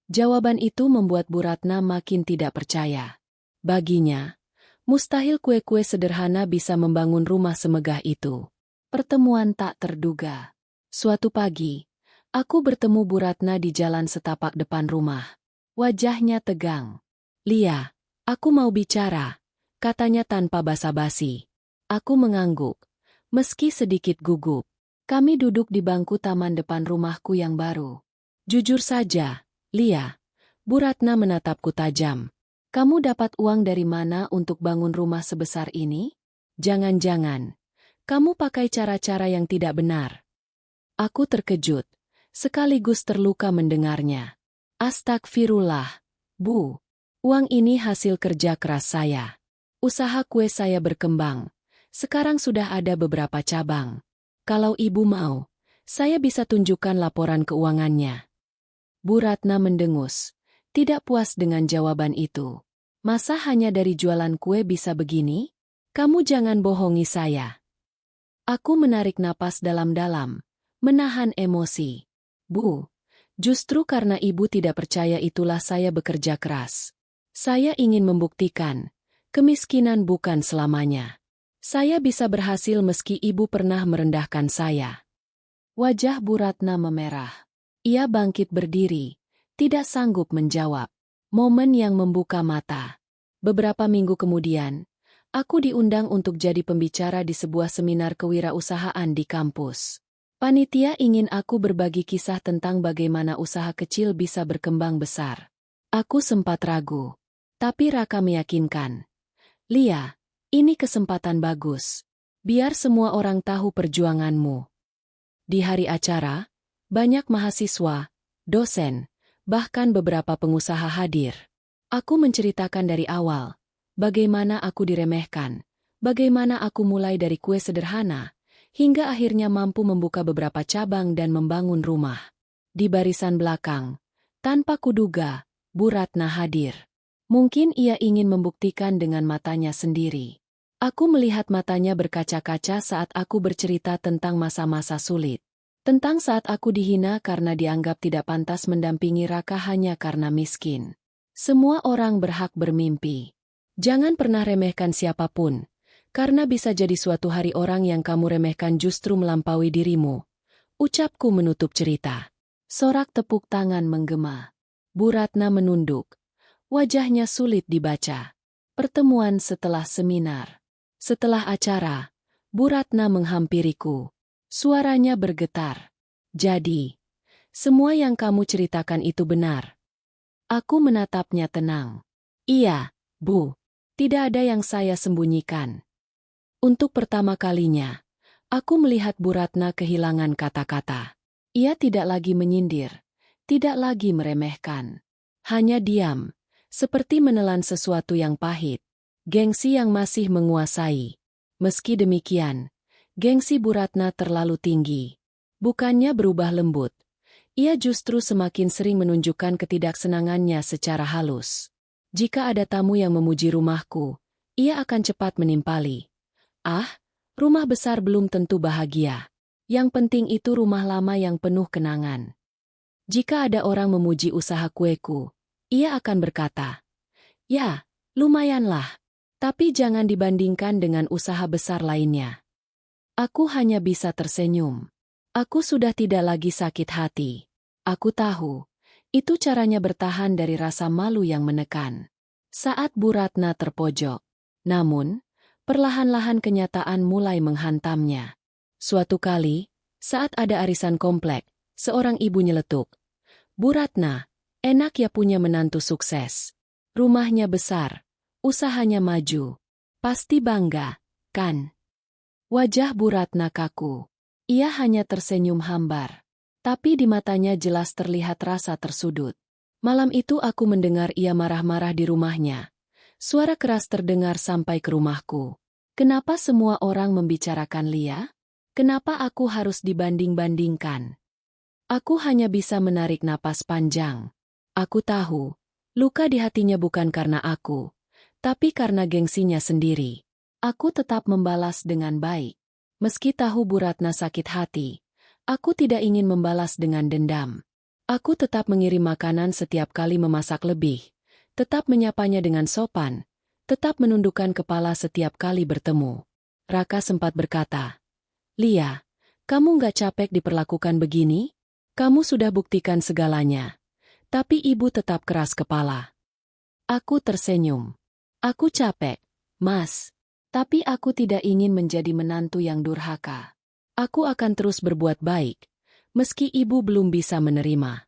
Jawaban itu membuat Bu Ratna makin tidak percaya. Baginya, mustahil kue-kue sederhana bisa membangun rumah semegah itu. Pertemuan tak terduga. Suatu pagi, aku bertemu Bu Ratna di jalan setapak depan rumah. Wajahnya tegang. "Lia, aku mau bicara," katanya tanpa basa-basi. Aku mengangguk, meski sedikit gugup. Kami duduk di bangku taman depan rumahku yang baru. "Jujur saja, Lia," Bu Ratna menatapku tajam. "Kamu dapat uang dari mana untuk bangun rumah sebesar ini? Jangan-jangan kamu pakai cara-cara yang tidak benar." Aku terkejut, sekaligus terluka mendengarnya. "Astagfirullah, Bu. Uang ini hasil kerja keras saya. Usaha kue saya berkembang. Sekarang sudah ada beberapa cabang. Kalau Ibu mau, saya bisa tunjukkan laporan keuangannya." Bu Ratna mendengus, tidak puas dengan jawaban itu. "Masa hanya dari jualan kue bisa begini? Kamu jangan bohongi saya." Aku menarik napas dalam-dalam, menahan emosi. "Bu, justru karena Ibu tidak percaya itulah saya bekerja keras. Saya ingin membuktikan, kemiskinan bukan selamanya. Saya bisa berhasil meski Ibu pernah merendahkan saya." Wajah Bu Ratna memerah. Ia bangkit berdiri, tidak sanggup menjawab. Momen yang membuka mata. Beberapa minggu kemudian, aku diundang untuk jadi pembicara di sebuah seminar kewirausahaan di kampus. Panitia ingin aku berbagi kisah tentang bagaimana usaha kecil bisa berkembang besar. Aku sempat ragu, tapi Raka meyakinkan. "Lia, ini kesempatan bagus. Biar semua orang tahu perjuanganmu." Di hari acara, banyak mahasiswa, dosen, bahkan beberapa pengusaha hadir. Aku menceritakan dari awal, bagaimana aku diremehkan, bagaimana aku mulai dari kue sederhana, hingga akhirnya mampu membuka beberapa cabang dan membangun rumah. Di barisan belakang, tanpa kuduga, Bu Ratna hadir. Mungkin ia ingin membuktikan dengan matanya sendiri. Aku melihat matanya berkaca-kaca saat aku bercerita tentang masa-masa sulit. Tentang saat aku dihina karena dianggap tidak pantas mendampingi Raka hanya karena miskin. Semua orang berhak bermimpi. Jangan pernah remehkan siapapun, karena bisa jadi suatu hari orang yang kamu remehkan justru melampaui dirimu. Ucapku menutup cerita. Sorak tepuk tangan menggema. Bu Ratna menunduk. Wajahnya sulit dibaca. Pertemuan setelah seminar. Setelah acara, Bu Ratna menghampiriku. Suaranya bergetar. "Jadi, semua yang kamu ceritakan itu benar?" Aku menatapnya tenang. "Iya, Bu. Tidak ada yang saya sembunyikan." Untuk pertama kalinya, aku melihat Bu Ratna kehilangan kata-kata. Ia tidak lagi menyindir, tidak lagi meremehkan. Hanya diam, seperti menelan sesuatu yang pahit. Gengsi yang masih menguasai. Meski demikian, gengsi Bu Ratna terlalu tinggi. Bukannya berubah lembut, ia justru semakin sering menunjukkan ketidaksenangannya secara halus. Jika ada tamu yang memuji rumahku, ia akan cepat menimpali. "Ah, rumah besar belum tentu bahagia. Yang penting itu rumah lama yang penuh kenangan." Jika ada orang memuji usaha kueku, ia akan berkata, "Ya, lumayanlah. Tapi jangan dibandingkan dengan usaha besar lainnya." Aku hanya bisa tersenyum. Aku sudah tidak lagi sakit hati. Aku tahu, itu caranya bertahan dari rasa malu yang menekan. Saat Bu Ratna terpojok. Namun, perlahan-lahan kenyataan mulai menghantamnya. Suatu kali, saat ada arisan komplek, seorang ibu nyeletuk, "Bu Ratna, enak ya punya menantu sukses. Rumahnya besar, usahanya maju. Pasti bangga, kan?" Wajah Bu Ratna kaku. Ia hanya tersenyum hambar. Tapi di matanya jelas terlihat rasa tersudut. Malam itu aku mendengar ia marah-marah di rumahnya. Suara keras terdengar sampai ke rumahku. "Kenapa semua orang membicarakan Lia? Kenapa aku harus dibanding-bandingkan?" Aku hanya bisa menarik napas panjang. Aku tahu, luka di hatinya bukan karena aku, tapi karena gengsinya sendiri. Aku tetap membalas dengan baik. Meski tahu Bu Ratna sakit hati, Aku tidak ingin membalas dengan dendam. Aku tetap mengirim makanan setiap kali memasak lebih, tetap menyapanya dengan sopan, tetap menundukkan kepala setiap kali bertemu. Raka sempat berkata, "Lia, kamu nggak capek diperlakukan begini? Kamu sudah buktikan segalanya." Tapi ibu tetap keras kepala. Aku tersenyum. "Aku capek, Mas. Tapi aku tidak ingin menjadi menantu yang durhaka. Aku akan terus berbuat baik, meski ibu belum bisa menerima."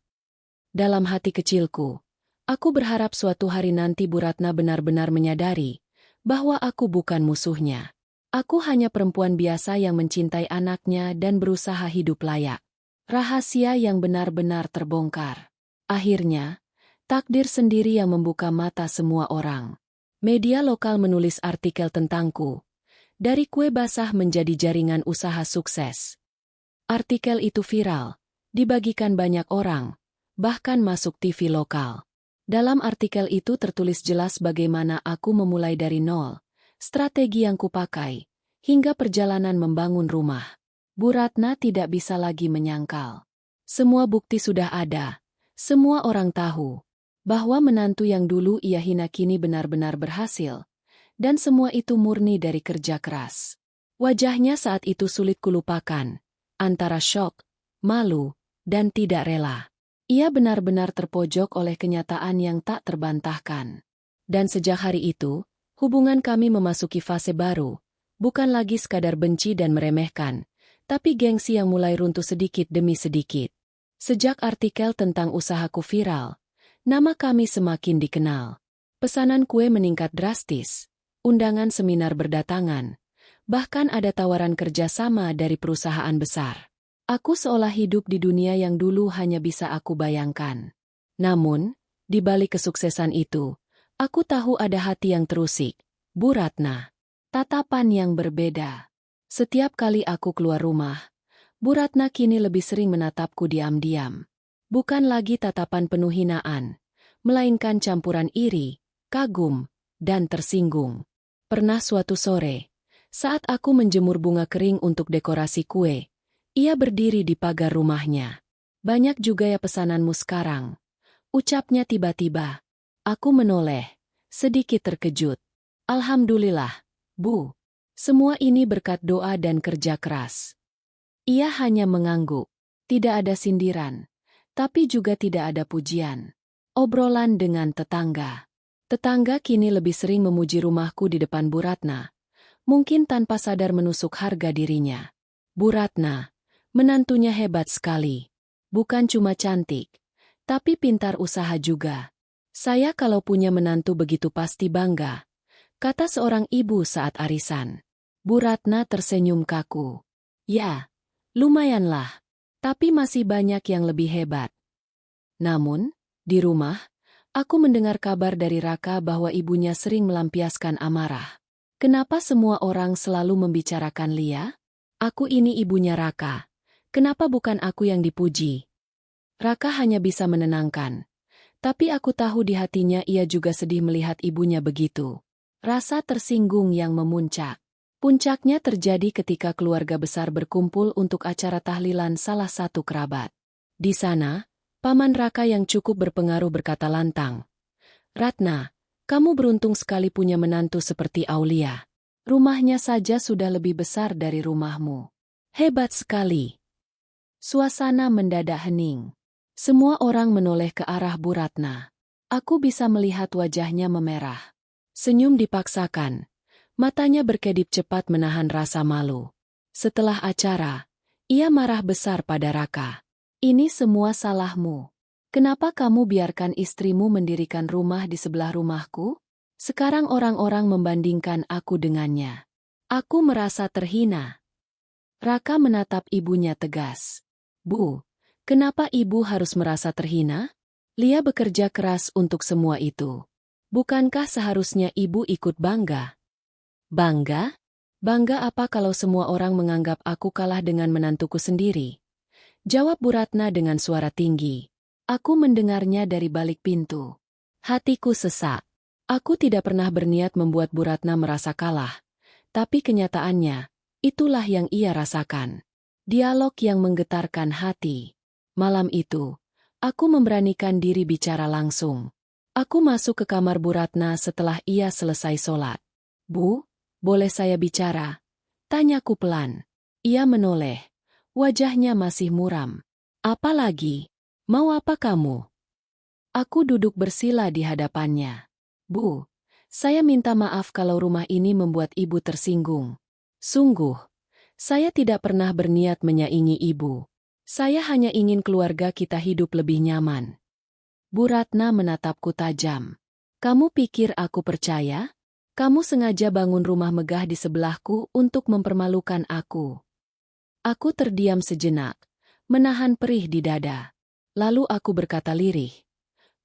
Dalam hati kecilku, aku berharap suatu hari nanti Bu Ratna benar-benar menyadari bahwa aku bukan musuhnya. Aku hanya perempuan biasa yang mencintai anaknya dan berusaha hidup layak. Rahasia yang benar-benar terbongkar. Akhirnya, takdir sendiri yang membuka mata semua orang. Media lokal menulis artikel tentangku. Dari kue basah menjadi jaringan usaha sukses. Artikel itu viral, dibagikan banyak orang, bahkan masuk TV lokal. Dalam artikel itu tertulis jelas bagaimana aku memulai dari nol, strategi yang kupakai, hingga perjalanan membangun rumah. Bu Ratna tidak bisa lagi menyangkal. Semua bukti sudah ada. Semua orang tahu bahwa menantu yang dulu ia hina kini benar-benar berhasil, dan semua itu murni dari kerja keras. Wajahnya saat itu sulit kulupakan, antara syok, malu, dan tidak rela. Ia benar-benar terpojok oleh kenyataan yang tak terbantahkan. Dan sejak hari itu, hubungan kami memasuki fase baru, bukan lagi sekadar benci dan meremehkan, tapi gengsi yang mulai runtuh sedikit demi sedikit. Sejak artikel tentang usahaku viral, nama kami semakin dikenal. Pesanan kue meningkat drastis, undangan seminar berdatangan, bahkan ada tawaran kerjasama dari perusahaan besar. Aku seolah hidup di dunia yang dulu hanya bisa aku bayangkan. Namun, di balik kesuksesan itu, aku tahu ada hati yang terusik, Bu Ratna. Tatapan yang berbeda. Setiap kali aku keluar rumah, Bu Ratna kini lebih sering menatapku diam-diam. Bukan lagi tatapan penuh hinaan, melainkan campuran iri, kagum, dan tersinggung. Pernah suatu sore, saat aku menjemur bunga kering untuk dekorasi kue, ia berdiri di pagar rumahnya. "Banyak juga ya pesananmu sekarang," ucapnya tiba-tiba. Aku menoleh, sedikit terkejut. "Alhamdulillah, Bu. Semua ini berkat doa dan kerja keras." Ia hanya mengangguk. Tidak ada sindiran, tapi juga tidak ada pujian. Obrolan dengan tetangga. Tetangga kini lebih sering memuji rumahku di depan Bu Ratna. Mungkin tanpa sadar menusuk harga dirinya. "Bu Ratna, menantunya hebat sekali. Bukan cuma cantik, tapi pintar usaha juga. Saya kalau punya menantu begitu pasti bangga," kata seorang ibu saat arisan. Bu Ratna tersenyum kaku. "Ya, lumayanlah, tapi masih banyak yang lebih hebat." Namun, di rumah, aku mendengar kabar dari Raka bahwa ibunya sering melampiaskan amarah. "Kenapa semua orang selalu membicarakan Lia? Aku ini ibunya Raka. Kenapa bukan aku yang dipuji?" Raka hanya bisa menenangkan. Tapi aku tahu di hatinya ia juga sedih melihat ibunya begitu. Rasa tersinggung yang memuncak. Puncaknya terjadi ketika keluarga besar berkumpul untuk acara tahlilan salah satu kerabat. Di sana, paman Raka yang cukup berpengaruh berkata lantang, "Ratna, kamu beruntung sekali punya menantu seperti Aulia. Rumahnya saja sudah lebih besar dari rumahmu. Hebat sekali." Suasana mendadak hening. Semua orang menoleh ke arah Bu Ratna. Aku bisa melihat wajahnya memerah. Senyum dipaksakan. Matanya berkedip cepat menahan rasa malu. Setelah acara, ia marah besar pada Raka. "Ini semua salahmu. Kenapa kamu biarkan istrimu mendirikan rumah di sebelah rumahku? Sekarang orang-orang membandingkan aku dengannya. Aku merasa terhina." Raka menatap ibunya tegas. "Bu, kenapa ibu harus merasa terhina? Lia bekerja keras untuk semua itu. Bukankah seharusnya ibu ikut bangga?" "Bangga? Bangga apa kalau semua orang menganggap aku kalah dengan menantuku sendiri?" jawab Bu Ratna dengan suara tinggi. Aku mendengarnya dari balik pintu. Hatiku sesak. Aku tidak pernah berniat membuat Bu Ratna merasa kalah. Tapi kenyataannya, itulah yang ia rasakan. Dialog yang menggetarkan hati. Malam itu, aku memberanikan diri bicara langsung. Aku masuk ke kamar Bu Ratna setelah ia selesai sholat. "Bu, boleh saya bicara?" Tanyaku pelan. Ia menoleh. Wajahnya masih muram. "Apa lagi? Mau apa kamu?" Aku duduk bersila di hadapannya. "Bu, saya minta maaf kalau rumah ini membuat ibu tersinggung. Sungguh, saya tidak pernah berniat menyaingi ibu. Saya hanya ingin keluarga kita hidup lebih nyaman." Bu Ratna menatapku tajam. "Kamu pikir aku percaya? Kamu sengaja bangun rumah megah di sebelahku untuk mempermalukan aku." Aku terdiam sejenak, menahan perih di dada. Lalu aku berkata lirih,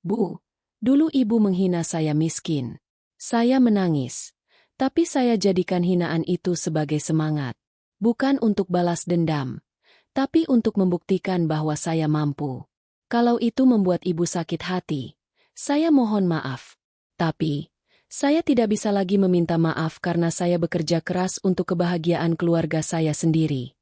"Bu, dulu ibu menghina saya miskin. Saya menangis. Tapi saya jadikan hinaan itu sebagai semangat. Bukan untuk balas dendam, tapi untuk membuktikan bahwa saya mampu. Kalau itu membuat ibu sakit hati, saya mohon maaf. Tapi, saya tidak bisa lagi meminta maaf karena saya bekerja keras untuk kebahagiaan keluarga saya sendiri."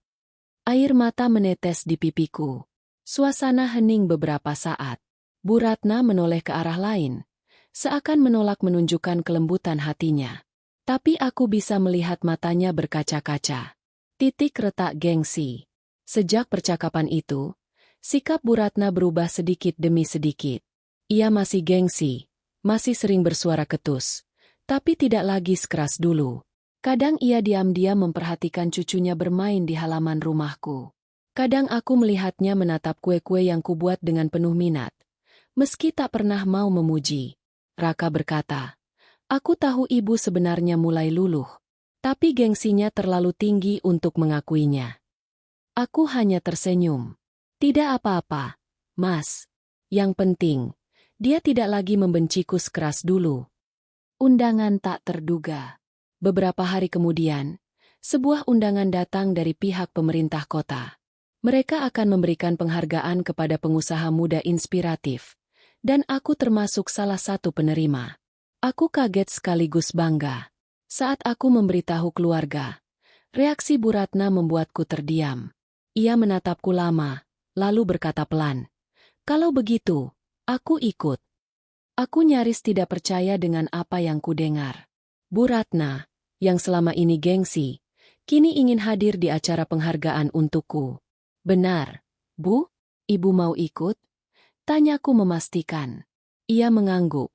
Air mata menetes di pipiku. Suasana hening beberapa saat. Bu Ratna menoleh ke arah lain, seakan menolak menunjukkan kelembutan hatinya. Tapi aku bisa melihat matanya berkaca-kaca. Titik retak gengsi. Sejak percakapan itu, sikap Bu Ratna berubah sedikit demi sedikit. Ia masih gengsi, masih sering bersuara ketus, tapi tidak lagi sekeras dulu. Kadang ia diam-diam memperhatikan cucunya bermain di halaman rumahku. Kadang aku melihatnya menatap kue-kue yang kubuat dengan penuh minat, meski tak pernah mau memuji. Raka berkata, "Aku tahu ibu sebenarnya mulai luluh, tapi gengsinya terlalu tinggi untuk mengakuinya." Aku hanya tersenyum. "Tidak apa-apa, Mas. Yang penting, dia tidak lagi membenciku sekeras dulu." Undangan tak terduga. Beberapa hari kemudian, sebuah undangan datang dari pihak pemerintah kota. Mereka akan memberikan penghargaan kepada pengusaha muda inspiratif, dan aku termasuk salah satu penerima. Aku kaget sekaligus bangga. Saat aku memberitahu keluarga, reaksi Bu Ratna membuatku terdiam. Ia menatapku lama, lalu berkata pelan, "Kalau begitu, aku ikut." Aku nyaris tidak percaya dengan apa yang kudengar. Bu Ratna, yang selama ini gengsi, kini ingin hadir di acara penghargaan untukku. "Benar, Bu? Ibu mau ikut?" Tanyaku memastikan. Ia mengangguk,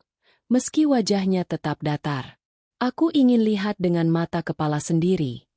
meski wajahnya tetap datar. Aku ingin lihat dengan mata kepala sendiri.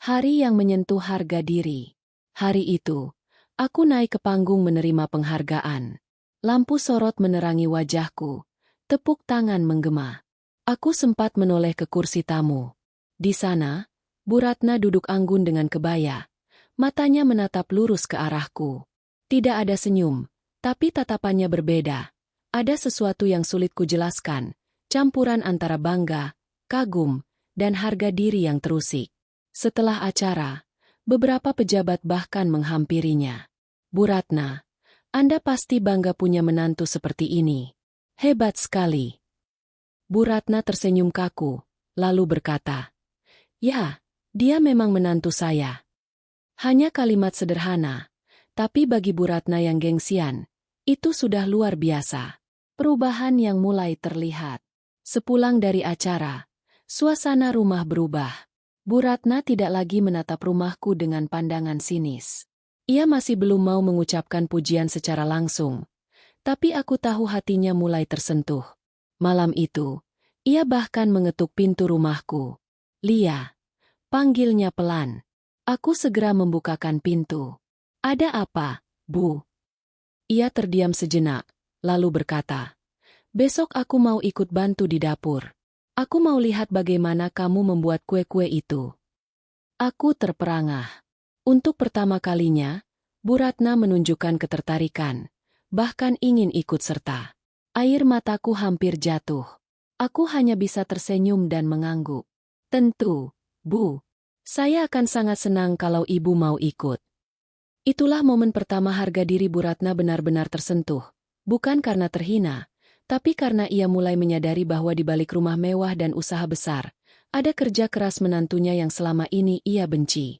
Hari yang menyentuh harga diri. Hari itu, aku naik ke panggung menerima penghargaan. Lampu sorot menerangi wajahku, tepuk tangan menggema. Aku sempat menoleh ke kursi tamu. Di sana, Bu Ratna duduk anggun dengan kebaya. Matanya menatap lurus ke arahku. Tidak ada senyum, tapi tatapannya berbeda. Ada sesuatu yang sulit kujelaskan, campuran antara bangga, kagum, dan harga diri yang terusik. Setelah acara, beberapa pejabat bahkan menghampirinya. "Bu Ratna, Anda pasti bangga punya menantu seperti ini. Hebat sekali." Bu Ratna tersenyum kaku, lalu berkata, "Ya, dia memang menantu saya." Hanya kalimat sederhana, tapi bagi Bu Ratna yang gengsian, itu sudah luar biasa. Perubahan yang mulai terlihat. Sepulang dari acara, suasana rumah berubah. Bu Ratna tidak lagi menatap rumahku dengan pandangan sinis. Ia masih belum mau mengucapkan pujian secara langsung, tapi aku tahu hatinya mulai tersentuh. Malam itu, ia bahkan mengetuk pintu rumahku. "Lia," panggilnya pelan. Aku segera membukakan pintu. "Ada apa, Bu?" Ia terdiam sejenak, lalu berkata, "Besok aku mau ikut bantu di dapur. Aku mau lihat bagaimana kamu membuat kue-kue itu." Aku terperangah. Untuk pertama kalinya, Bu Ratna menunjukkan ketertarikan, bahkan ingin ikut serta. Air mataku hampir jatuh. Aku hanya bisa tersenyum dan mengangguk. "Tentu, Bu. Saya akan sangat senang kalau Ibu mau ikut." Itulah momen pertama harga diri Bu Ratna benar-benar tersentuh. Bukan karena terhina, tapi karena ia mulai menyadari bahwa di balik rumah mewah dan usaha besar, ada kerja keras menantunya yang selama ini ia benci.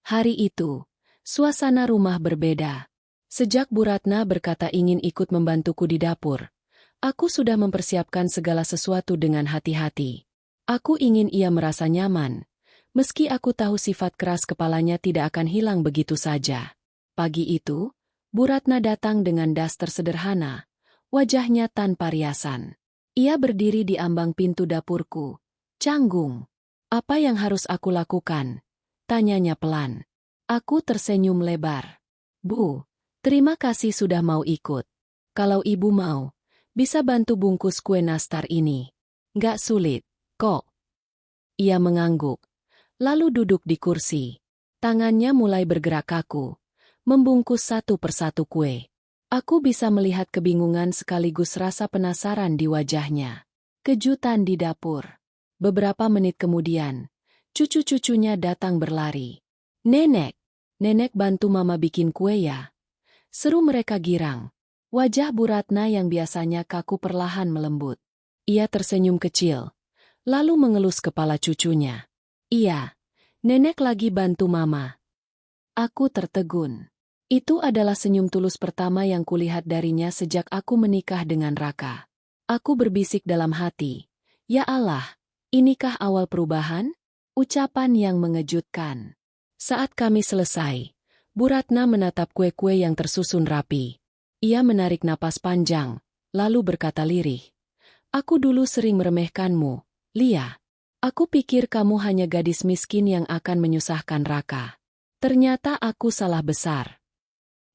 Hari itu, Suasana rumah berbeda. Sejak Bu Ratna berkata ingin ikut membantuku di dapur, aku sudah mempersiapkan segala sesuatu dengan hati-hati. Aku ingin ia merasa nyaman, meski aku tahu sifat keras kepalanya tidak akan hilang begitu saja. Pagi itu, Bu Ratna datang dengan daster sederhana, wajahnya tanpa riasan. Ia berdiri di ambang pintu dapurku, canggung. Apa yang harus aku lakukan? Tanyanya pelan. Aku tersenyum lebar. Bu, terima kasih sudah mau ikut. Kalau ibu mau, bisa bantu bungkus kue nastar ini. Nggak sulit, kok. Ia mengangguk, lalu duduk di kursi. Tangannya mulai bergerak kaku, membungkus satu persatu kue. Aku bisa melihat kebingungan sekaligus rasa penasaran di wajahnya. Kejutan di dapur. Beberapa menit kemudian, cucu-cucunya datang berlari. Nenek, nenek bantu mama bikin kue ya. Seru mereka girang. Wajah Bu Ratna yang biasanya kaku perlahan melembut. Ia tersenyum kecil, lalu mengelus kepala cucunya. Iya, nenek lagi bantu mama. Aku tertegun. Itu adalah senyum tulus pertama yang kulihat darinya sejak aku menikah dengan Raka. Aku berbisik dalam hati. Ya Allah, inikah awal perubahan? Ucapan yang mengejutkan. Saat kami selesai, Bu Ratna menatap kue-kue yang tersusun rapi. Ia menarik napas panjang, lalu berkata lirih. Aku dulu sering meremehkanmu, Lia. Aku pikir kamu hanya gadis miskin yang akan menyusahkan Raka. Ternyata aku salah besar.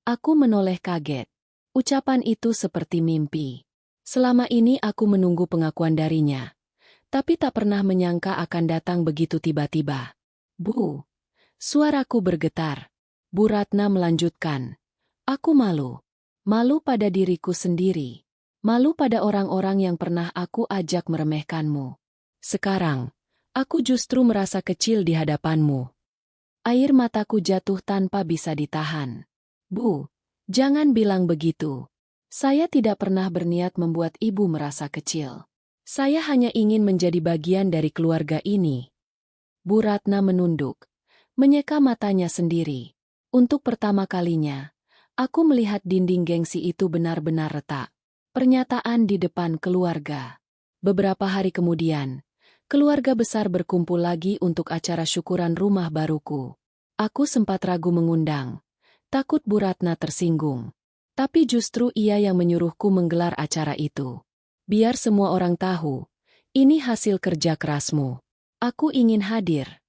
Aku menoleh kaget. Ucapan itu seperti mimpi. Selama ini aku menunggu pengakuan darinya, tapi tak pernah menyangka akan datang begitu tiba-tiba. Bu. Suaraku bergetar. Bu Ratna melanjutkan. Aku malu. Malu pada diriku sendiri. Malu pada orang-orang yang pernah aku ajak meremehkanmu. Sekarang, aku justru merasa kecil di hadapanmu. Air mataku jatuh tanpa bisa ditahan. Bu, jangan bilang begitu. Saya tidak pernah berniat membuat ibu merasa kecil. Saya hanya ingin menjadi bagian dari keluarga ini. Bu Ratna menunduk, menyeka matanya sendiri. Untuk pertama kalinya, aku melihat dinding gengsi itu benar-benar retak. Pernyataan di depan keluarga. Beberapa hari kemudian, keluarga besar berkumpul lagi untuk acara syukuran rumah baruku. Aku sempat ragu mengundang, takut Bu Ratna tersinggung. Tapi justru ia yang menyuruhku menggelar acara itu. Biar semua orang tahu, ini hasil kerja kerasmu. Aku ingin hadir,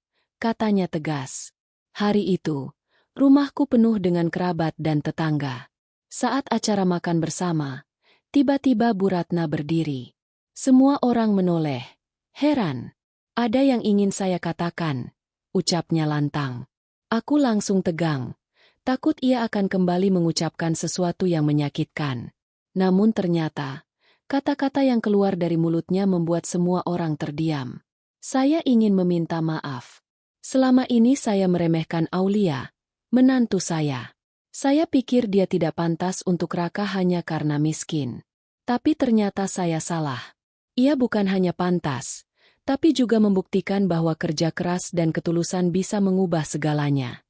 katanya tegas. Hari itu, rumahku penuh dengan kerabat dan tetangga. Saat acara makan bersama, tiba-tiba Bu Ratna berdiri. Semua orang menoleh. Heran. Ada yang ingin saya katakan, ucapnya lantang. Aku langsung tegang. Takut ia akan kembali mengucapkan sesuatu yang menyakitkan. Namun ternyata, kata-kata yang keluar dari mulutnya membuat semua orang terdiam. Saya ingin meminta maaf. Selama ini saya meremehkan Aulia, menantu saya. Saya pikir dia tidak pantas untuk Raka hanya karena miskin. Tapi ternyata saya salah. Ia bukan hanya pantas, tapi juga membuktikan bahwa kerja keras dan ketulusan bisa mengubah segalanya.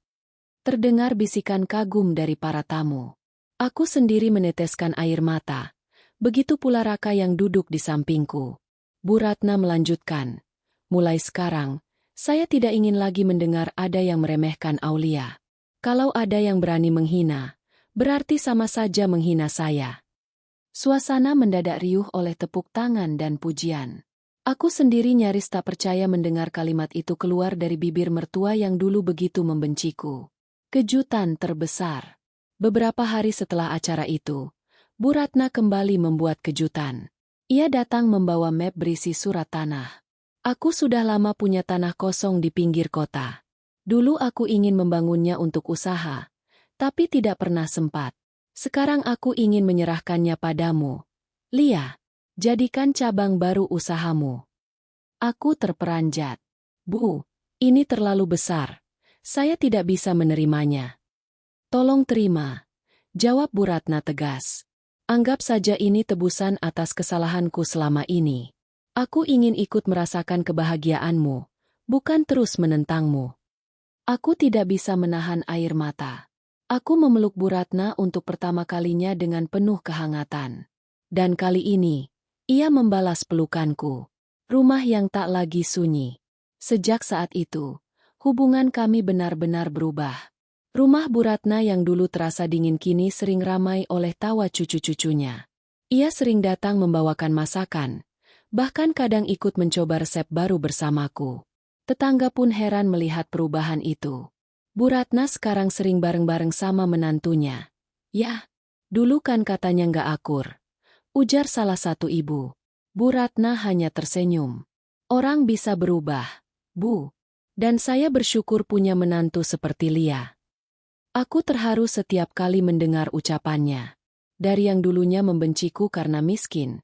Terdengar bisikan kagum dari para tamu. Aku sendiri meneteskan air mata. Begitu pula Raka yang duduk di sampingku. Bu Ratna melanjutkan. Mulai sekarang, saya tidak ingin lagi mendengar ada yang meremehkan Aulia. Kalau ada yang berani menghina, berarti sama saja menghina saya. Suasana mendadak riuh oleh tepuk tangan dan pujian. Aku sendiri nyaris tak percaya mendengar kalimat itu keluar dari bibir mertua yang dulu begitu membenciku. Kejutan terbesar. Beberapa hari setelah acara itu, Bu Ratna kembali membuat kejutan. Ia datang membawa map berisi surat tanah. Aku sudah lama punya tanah kosong di pinggir kota. Dulu aku ingin membangunnya untuk usaha, tapi tidak pernah sempat. Sekarang aku ingin menyerahkannya padamu. Lia, jadikan cabang baru usahamu. Aku terperanjat. Bu, ini terlalu besar. Saya tidak bisa menerimanya. Tolong terima, jawab Bu Ratna tegas. Anggap saja ini tebusan atas kesalahanku selama ini. Aku ingin ikut merasakan kebahagiaanmu, bukan terus menentangmu. Aku tidak bisa menahan air mata. Aku memeluk Bu Ratna untuk pertama kalinya dengan penuh kehangatan. Dan kali ini, ia membalas pelukanku. Rumah yang tak lagi sunyi. Sejak saat itu, hubungan kami benar-benar berubah. Rumah Bu Ratna yang dulu terasa dingin kini sering ramai oleh tawa cucu-cucunya. Ia sering datang membawakan masakan, bahkan kadang ikut mencoba resep baru bersamaku. Tetangga pun heran melihat perubahan itu. Bu Ratna sekarang sering bareng-bareng sama menantunya. "Yah, dulu kan katanya nggak akur," ujar salah satu ibu. Bu Ratna hanya tersenyum. "Orang bisa berubah, Bu. Dan saya bersyukur punya menantu seperti Lia." Aku terharu setiap kali mendengar ucapannya. Dari yang dulunya membenciku karena miskin,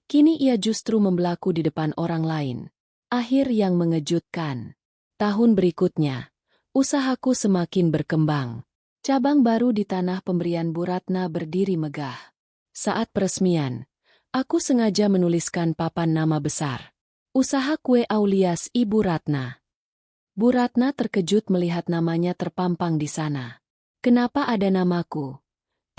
kini ia justru membelaku di depan orang lain. Akhir yang mengejutkan. Tahun berikutnya, usahaku semakin berkembang. Cabang baru di tanah pemberian Bu Ratna berdiri megah. Saat peresmian, aku sengaja menuliskan papan nama besar. Usaha Kue Aulias Ibu Ratna. Bu Ratna terkejut melihat namanya terpampang di sana. "Kenapa ada namaku?"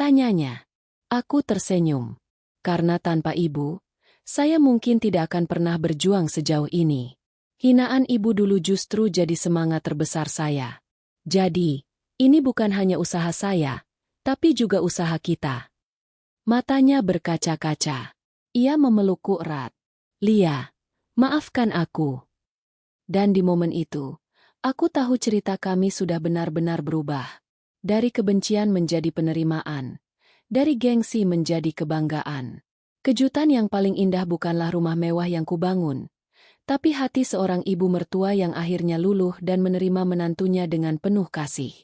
tanyanya. Aku tersenyum. "Karena tanpa ibu, saya mungkin tidak akan pernah berjuang sejauh ini. Hinaan ibu dulu justru jadi semangat terbesar saya. Jadi, ini bukan hanya usaha saya, tapi juga usaha kita." Matanya berkaca-kaca. Ia memelukku erat. "Lia, maafkan aku." Dan di momen itu, aku tahu cerita kami sudah benar-benar berubah. Dari kebencian menjadi penerimaan. Dari gengsi menjadi kebanggaan. Kejutan yang paling indah bukanlah rumah mewah yang kubangun, tapi hati seorang ibu mertua yang akhirnya luluh dan menerima menantunya dengan penuh kasih.